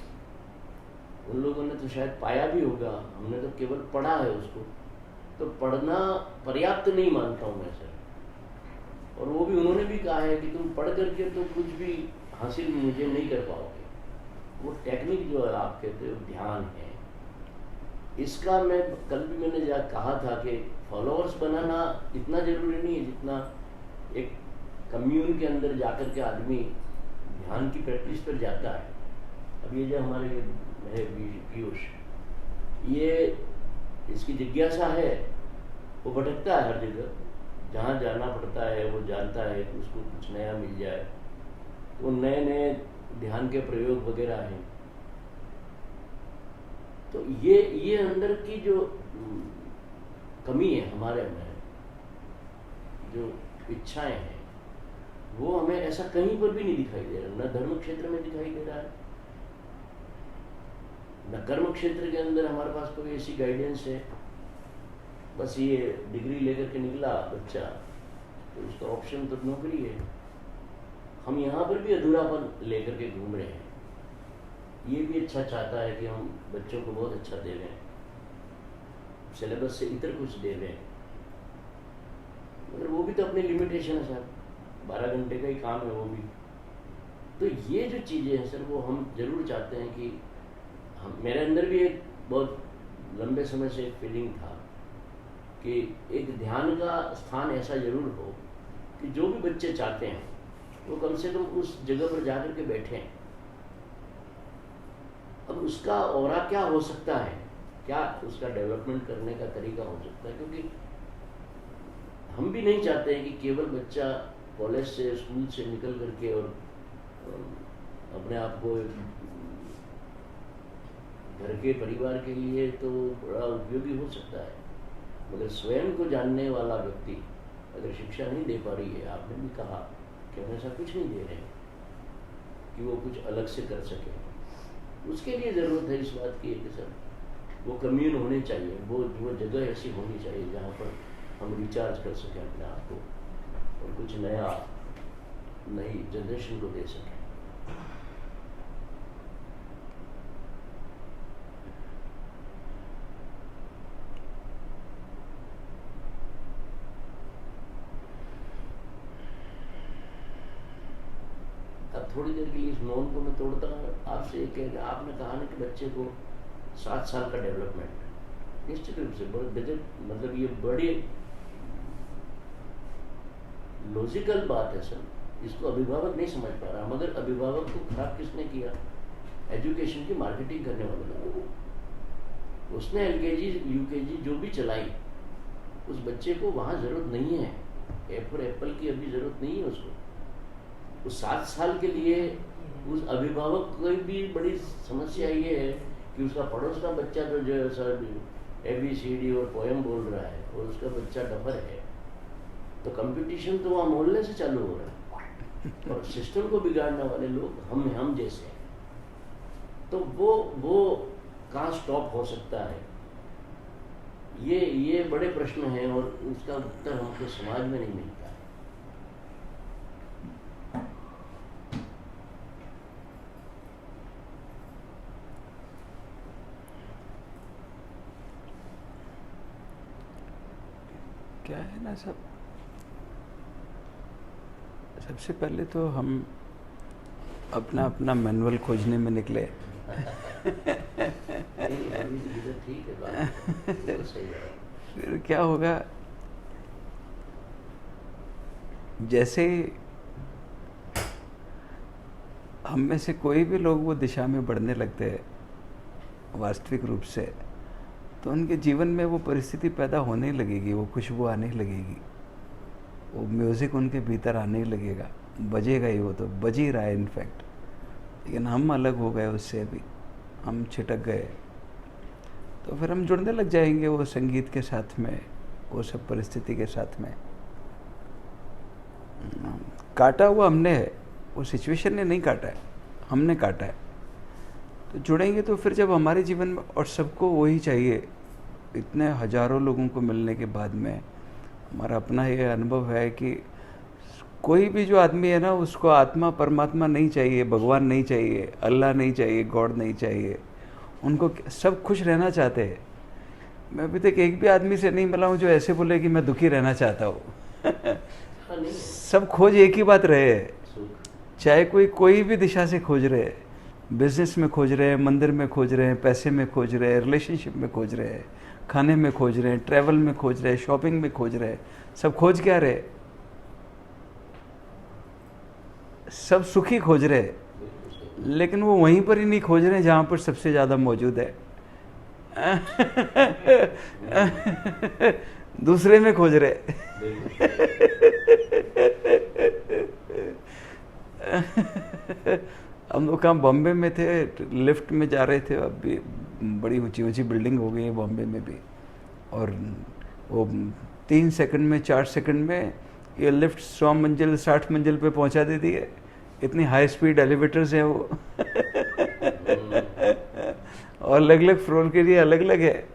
उन लोगों ने तो शायद पाया भी होगा, हमने तो केवल पढ़ा है उसको। तो पढ़ना पर्याप्त नहीं मानता हूँ मैं सर, और वो भी उन्होंने भी कहा है कि तुम पढ़ करके तो कुछ भी हासिल मुझे नहीं कर पाओगे। वो टेक्निक जो है आप कहते हो ध्यान है, इसका मैं कल भी मैंने कहा था कि फॉलोअर्स बनाना इतना जरूरी नहीं है जितना एक कम्यून के अंदर जाकर के आदमी ध्यान की प्रैक्टिस पर जाता है। अब ये जो हमारे है पीयूष, ये इसकी जिज्ञासा है, वो भटकता है हर जगह, जहाँ जाना पड़ता है वो जानता है कि उसको कुछ नया मिल जाए, तो नए नए ध्यान के प्रयोग वगैरह हैं। तो ये अंदर की जो कमी है हमारे में, जो इच्छाएं हैं, वो हमें ऐसा कहीं पर भी नहीं दिखाई दे रहा। न धर्म क्षेत्र में दिखाई दे रहा है, न कर्म क्षेत्र के अंदर हमारे पास कोई ऐसी गाइडेंस है। बस ये डिग्री लेकर के निकला बच्चा तो उसका ऑप्शन तो नौकरी है। हम यहाँ पर भी अधूरापन लेकर के घूम रहे हैं। ये भी अच्छा चाहता है कि हम बच्चों को बहुत अच्छा दे दें, सिलेबस से इतर कुछ दे दें, मगर वो भी तो अपनी लिमिटेशन है सर, 12 घंटे का ही काम है वो भी। तो ये जो चीज़ें हैं सर, वो हम जरूर चाहते हैं कि हम, मेरे अंदर भी एक बहुत लंबे समय से एक फीलिंग था कि एक ध्यान का स्थान ऐसा जरूर हो कि जो भी बच्चे चाहते हैं वो कम से कम उस जगह पर जाकर के बैठें। अब उसका औरा क्या हो सकता है, क्या उसका डेवलपमेंट करने का तरीका हो सकता है, क्योंकि हम भी नहीं चाहते हैं कि केवल बच्चा कॉलेज से स्कूल से निकल करके और अपने आप को घर के परिवार के लिए तो बड़ा उपयोगी हो सकता है, मगर स्वयं को जानने वाला व्यक्ति अगर शिक्षा नहीं दे पा रही है, आपने भी कहा कि हम ऐसा कुछ नहीं दे रहे हैं कि वो कुछ अलग से कर सके, उसके लिए ज़रूरत है इस बात की कि सर वो कम्यून होने चाहिए, वो जगह ऐसी होनी चाहिए जहाँ पर हम रिचार्ज कर सकें अपने आप को और कुछ नया नई जनरेशन को दे सकें। अब थोड़ी देर के लिए इस मौन को मैं तोड़ता हूँ, आपसे ये कह, आपने कहा ना कि बच्चे को 7 साल का डेवलपमेंट, निश्चित रूप से बहुत बजट, मतलब ये बड़ी लॉजिकल बात है सर, इसको अभिभावक नहीं समझ पा रहा, मगर अभिभावक को खराब किसने किया? एजुकेशन की मार्केटिंग करने वाले लोग। उसने LKG UKG जो भी चलाई, उस बच्चे को वहाँ जरूरत नहीं है, ए फॉर एप्पल की अभी जरूरत नहीं है उसको। उस 7 साल के लिए उस अभिभावक को भी बड़ी समस्या ये है कि उसका पड़ोस का बच्चा तो जो सर ABCD और पोएम बोल रहा है और उसका बच्चा डफर है, तो कंपटीशन तो वहाँ मोहल्ले से चालू हो रहा है और सिस्टम को बिगाड़ने वाले लोग हम जैसे हैं। तो वो कहाँ स्टॉप हो सकता है? ये बड़े प्रश्न हैं और उसका उत्तर हमको समाज में नहीं मिलता है। क्या है ना, सबसे पहले तो हम अपना अपना मैनुअल खोजने में निकले। ठीक है बात, सही है। फिर क्या होगा, जैसे हम में से कोई भी लोग वो दिशा में बढ़ने लगते हैं वास्तविक रूप से, तो उनके जीवन में वो परिस्थिति पैदा होने लगेगी, वो खुशबू आने लगेगी, वो म्यूज़िक उनके भीतर आने लगेगा, बजेगा ही, वो तो बज ही रहा है इनफैक्ट। लेकिन हम अलग हो गए उससे, अभी हम छिटक गए, तो फिर हम जुड़ने लग जाएंगे वो संगीत के साथ में, वो सब परिस्थिति के साथ में। काटा हुआ हमने है, वो सिचुएशन ने नहीं काटा है, हमने काटा है। तो जुड़ेंगे तो फिर जब हमारे जीवन में, और सबको वही चाहिए, इतने हजारों लोगों को मिलने के बाद में हमारा अपना ये अनुभव है कि कोई भी जो आदमी है ना, उसको आत्मा परमात्मा नहीं चाहिए, भगवान नहीं चाहिए, अल्लाह नहीं चाहिए, गॉड नहीं चाहिए, उनको सब खुश रहना चाहते हैं। मैं अभी तक एक भी आदमी से नहीं मिला हूँ जो ऐसे बोले कि मैं दुखी रहना चाहता हूँ। सब खोज एक ही बात रहे है, चाहे कोई भी दिशा से खोज रहे हैं, बिजनेस में खोज रहे हैं, मंदिर में खोज रहे हैं, पैसे में खोज रहे हैं, रिलेशनशिप में खोज रहे हैं, खाने में खोज रहे हैं, ट्रैवल में खोज रहे हैं, शॉपिंग में खोज रहे हैं, सब खोज क्या रहे? सब सुखी खोज रहे हैं, लेकिन वो वहीं पर ही नहीं खोज रहे हैं जहाँ पर सबसे ज़्यादा मौजूद है। दूसरे में खोज रहे। हम लोग कहाँ बॉम्बे में थे, लिफ्ट में जा रहे थे, अभी बड़ी ऊंची ऊंची बिल्डिंग हो गई है बॉम्बे में भी, और वो 3 सेकंड में 4 सेकंड में ये लिफ्ट 100 मंजिल 60 मंजिल पे पहुंचा देती है, इतनी हाई स्पीड एलिवेटर्स हैं वो। और अलग अलग फ्लोर के लिए अलग अलग है।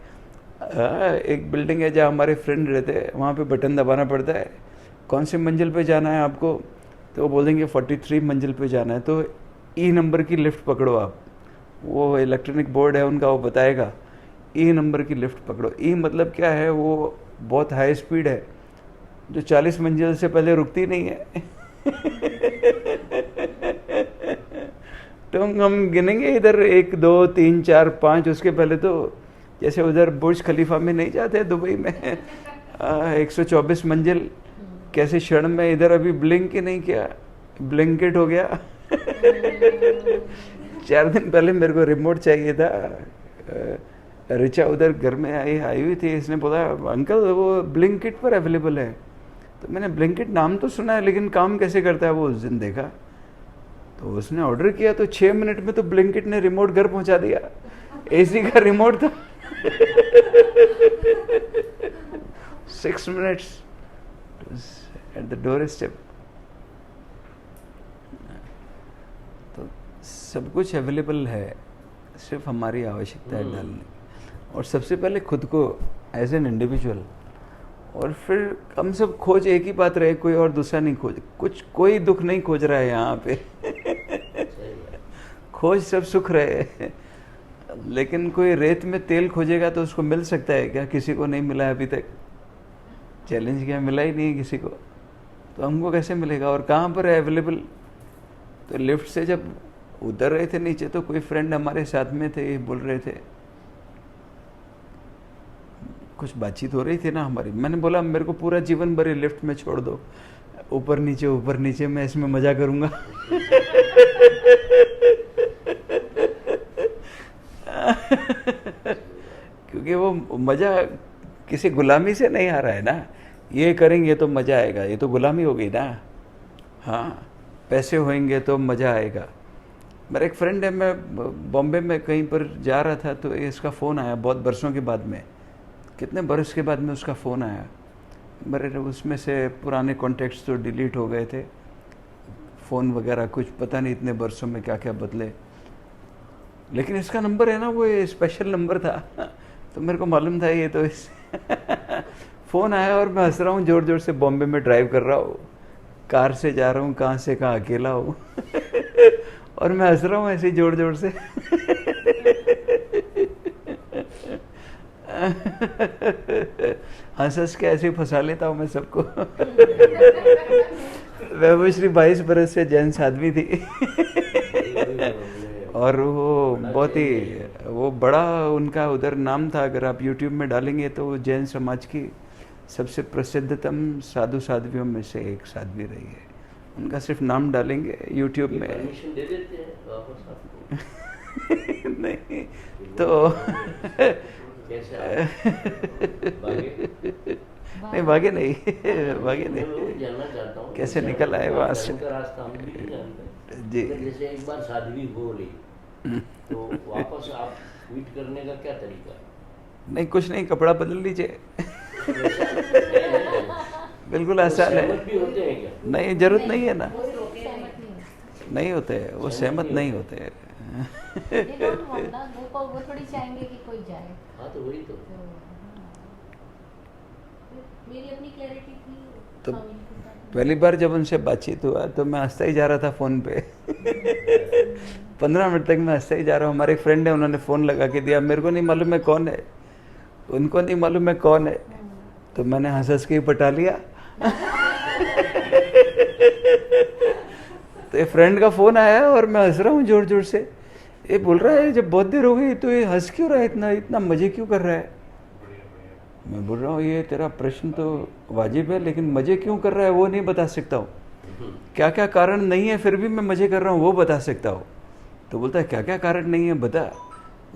एक बिल्डिंग है जहाँ हमारे फ्रेंड रहते हैं, वहाँ पे बटन दबाना पड़ता है, कौन से मंजिल पे जाना है आपको, तो वो बोल देंगे 43 मंजिल पे जाना है, तो ई नंबर की लिफ्ट पकड़ो आप, वो इलेक्ट्रॉनिक बोर्ड है उनका, वो बताएगा ई नंबर की लिफ्ट पकड़ो। ई मतलब क्या है, वो बहुत हाई स्पीड है जो 40 मंजिल से पहले रुकती नहीं है। तो हम गिनेंगे इधर 1 2 3 4 5, उसके पहले तो जैसे उधर बुर्ज खलीफा में नहीं जाते दुबई में 124 मंजिल, कैसे क्षण में, इधर अभी ब्लिंक ही नहीं किया, ब्लिंकेट हो गया। 4 दिन पहले मेरे को रिमोट चाहिए था, रिचा उधर घर में आई हुई थी, इसने बोला अंकल वो ब्लिंकिट पर अवेलेबल है, तो मैंने ब्लिंकिट नाम तो सुना है लेकिन काम कैसे करता है वो उस दिन देखा, तो उसने ऑर्डर किया तो 6 मिनट में तो ब्लिंकिट ने रिमोट घर पहुंचा दिया, एसी का रिमोट था। 6 minutes at the door step. तो सब कुछ अवेलेबल है, सिर्फ हमारी आवश्यकता है डालने, और सबसे पहले खुद को एज एन इंडिविजुअल, और फिर हम सब खोज एक ही बात रहे, कोई और दूसरा नहीं खोज, कुछ कोई दुख नहीं खोज रहा है यहाँ पे। खोज सब सुख रहे, लेकिन कोई रेत में तेल खोजेगा तो उसको मिल सकता है क्या? किसी को नहीं मिला है अभी तक, चैलेंज किया, मिला ही नहीं किसी को, तो हमको कैसे मिलेगा और कहाँ पर है अवेलेबल? तो लिफ्ट से जब उतर रहे थे नीचे तो कोई फ्रेंड हमारे साथ में थे, बोल रहे थे, कुछ बातचीत हो रही थी ना हमारी, मैंने बोला मेरे को पूरा जीवन भर लिफ्ट में छोड़ दो, ऊपर नीचे मैं इसमें मजा करूंगा। क्योंकि वो मजा किसी गुलामी से नहीं आ रहा है ना, ये करेंगे तो मजा आएगा, ये तो गुलामी हो गई ना। हाँ, पैसे होंगे तो मजा आएगा। मेरा एक फ्रेंड है, मैं बॉम्बे में कहीं पर जा रहा था तो इसका फ़ोन आया बहुत बरसों के बाद में, कितने बरस के बाद में उसका फ़ोन आया। मेरे उसमें से पुराने कॉन्टेक्ट्स तो डिलीट हो गए थे, फ़ोन वगैरह कुछ पता नहीं इतने बरसों में क्या क्या बदले, लेकिन इसका नंबर है ना वो स्पेशल नंबर था। तो मेरे को मालूम था ये तो इस फ़ोन आया और मैं हंस रहा हूँ ज़ोर ज़ोर से, बॉम्बे में ड्राइव कर रहा हूँ, कार से जा रहा हूँ, कहाँ से कहाँ अकेला हूँ। और मैं हंस रहा हूँ ऐसे ज़ोर ज़ोर से। हंस के ऐसे ही फंसा लेता हूँ मैं सबको। वैभवश्री 22 बरस से जैन साध्वी थी। और वो बहुत ही वो बड़ा उनका उधर नाम था, अगर आप YouTube में डालेंगे तो वो जैन समाज की सबसे प्रसिद्धतम साधु साध्वियों में से एक साध्वी रही है। उनका सिर्फ नाम डालेंगे YouTube में। परमिशन दे देते हैं वापस आपको? नहीं तो नहीं भागे नहीं, भागे नहीं, जानना चाहता हूँ कैसे निकल आए वहाँ से रास्ता हम भी नहीं जानते जी। जैसे एक बार साध्वी हो ली तो वापस आप मीट करने का क्या तरीका है? नहीं कुछ नहीं, कपड़ा बदल लीजिए। बिल्कुल आसान है। सहमत भी होते हैं क्या? नहीं, जरूरत नहीं है ना, नहीं होते, वो सहमत नहीं होते। वो थोड़ी चाहेंगे कि कोई जाए। हाँ तो वही तो मेरी अपनी क्लैरिटी थी। तो पहली बार जब उनसे बातचीत हुआ तो मैं हंसता ही जा रहा था फ़ोन पे। 15 मिनट तक मैं हंसता ही जा रहा हूँ। हमारे एक फ्रेंड है, उन्होंने फ़ोन लगा के दिया, मेरे को नहीं मालूम है कौन है, उनको नहीं मालूम है कौन है, तो मैंने हंस के ही पटा लिया। तो एक फ्रेंड का फ़ोन आया और मैं हंस रहा हूँ ज़ोर ज़ोर से। ये बोल रहा है जब बहुत देर हो गई तो ये हंस क्यों रहा है, इतना इतना मज़े क्यों कर रहा है? मैं बोल रहा हूँ ये तेरा प्रश्न तो वाजिब है, लेकिन मज़े क्यों कर रहा है वो नहीं बता सकता हूँ। क्या क्या कारण नहीं है फिर भी मैं मज़े कर रहा हूँ वो बता सकता हूँ। तो बोलता है क्या क्या कारण नहीं है बता।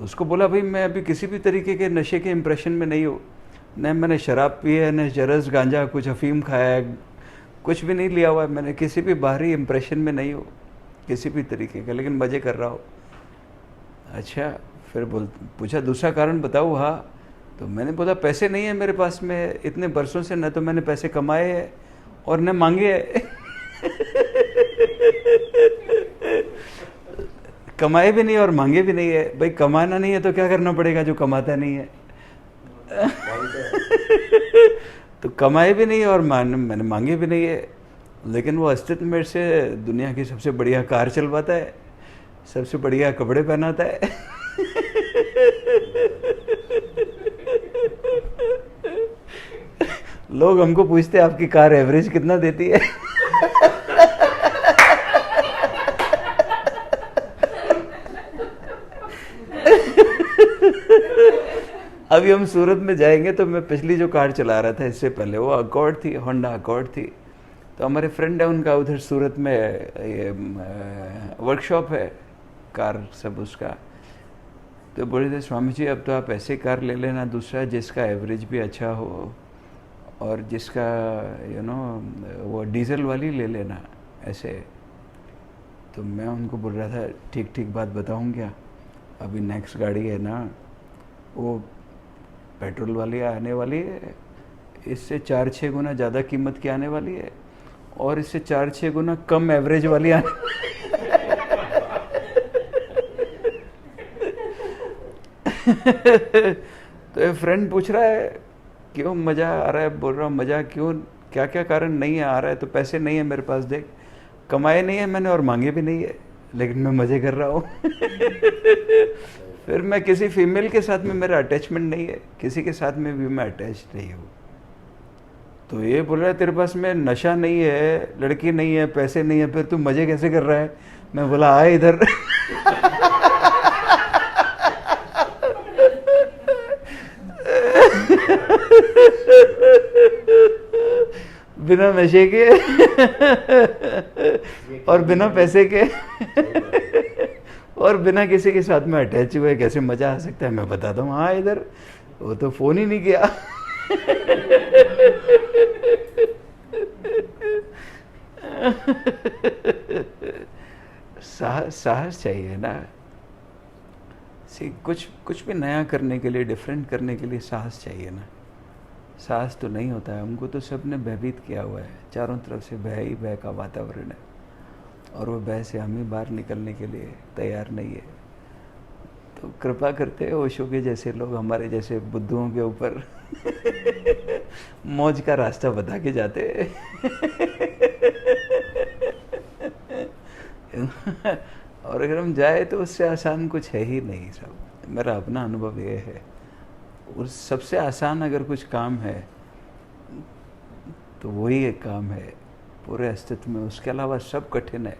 उसको बोला भाई मैं अभी किसी भी तरीके के नशे के इम्प्रेशन में नहीं हूँ, न मैंने शराब पी है, न चरस गांजा कुछ अफीम खाया है, कुछ भी नहीं लिया हुआ है। मैंने किसी भी बाहरी इम्प्रेशन में नहीं हो किसी भी तरीके का, लेकिन मज़े कर रहा हो। अच्छा, फिर पूछा दूसरा कारण बताओ। हाँ, तो मैंने बोला पैसे नहीं है मेरे पास में इतने बरसों से, न तो मैंने पैसे कमाए हैं और न मांगे हैं। कमाए भी नहीं और मांगे भी नहीं है। भाई कमाना नहीं है तो क्या करना पड़ेगा जो कमाता नहीं है। तो कमाए भी नहीं और मैंने मांगे भी नहीं है, लेकिन वो अस्तित्व मेरे से दुनिया की सबसे बढ़िया कार चलवाता है, सबसे बढ़िया कपड़े पहनाता है। लोग हमको पूछते हैं आपकी कार एवरेज कितना देती है। अभी हम सूरत में जाएंगे तो मैं पिछली जो कार चला रहा था इससे पहले, वो अकॉर्ड थी, होंडा अकॉर्ड थी। तो हमारे फ्रेंड है उनका उधर सूरत में ये वर्कशॉप है कार सब उसका। तो बोले थे स्वामी जी अब तो आप ऐसे कार ले लेना दूसरा जिसका एवरेज भी अच्छा हो और जिसका वो डीजल वाली ले लेना ऐसे। तो मैं उनको बोल रहा था ठीक ठीक बात बताऊँ क्या, अभी नेक्स्ट गाड़ी है ना वो पेट्रोल वाली आने वाली है, इससे 4-6 गुना ज़्यादा कीमत की आने वाली है और इससे 4-6 गुना कम एवरेज वाली आने। तो ये फ्रेंड पूछ रहा है क्यों मज़ा आ रहा है, बोल रहा हूँ मज़ा क्यों, क्या क्या कारण नहीं है आ रहा है। तो पैसे नहीं है मेरे पास, देख कमाए नहीं है मैंने और मांगे भी नहीं है, लेकिन मैं मज़े कर रहा हूँ। फिर मैं किसी फीमेल के साथ में मेरा अटैचमेंट नहीं है, किसी के साथ में भी मैं अटैच नहीं हूँ। तो ये बोल रहा है तेरे पास में नशा नहीं है, लड़की नहीं है, पैसे नहीं है, फिर तू मज़े कैसे कर रहा है। मैं बोला आए इधर। बिना नशे के और बिना पैसे के और बिना किसी के साथ में अटैच हुए कैसे मजा आ सकता है। मैं बताता हूँ हाँ इधर, वो तो फोन ही नहीं किया। साहस चाहिए ना, कुछ भी नया करने के लिए, डिफरेंट करने के लिए साहस चाहिए ना। साहस तो नहीं होता है, हमको तो सबने भयभीत किया हुआ है, चारों तरफ से भय ही भय का वातावरण है और वो भय से हम ही बाहर निकलने के लिए तैयार नहीं है। तो कृपा करते हैं ओशो के जैसे लोग हमारे जैसे बुद्धुओं के ऊपर मौज का रास्ता बता के जाते हैं। और अगर हम जाए तो उससे आसान कुछ है ही नहीं। सब मेरा अपना अनुभव ये है, उस सबसे आसान अगर कुछ काम है तो वही एक काम है पूरे अस्तित्व में। उसके अलावा सब कठिन है,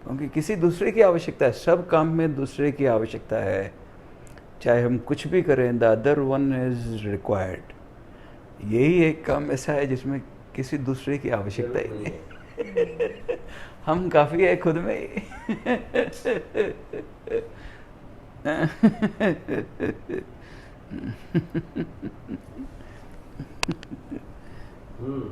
क्योंकि किसी दूसरे की आवश्यकता है, सब काम में दूसरे की आवश्यकता है। चाहे हम कुछ भी करें, the other one is required. यही एक काम ऐसा है जिसमें किसी दूसरे की आवश्यकता ही नहीं। हम काफ़ी है खुद में ही। हम्म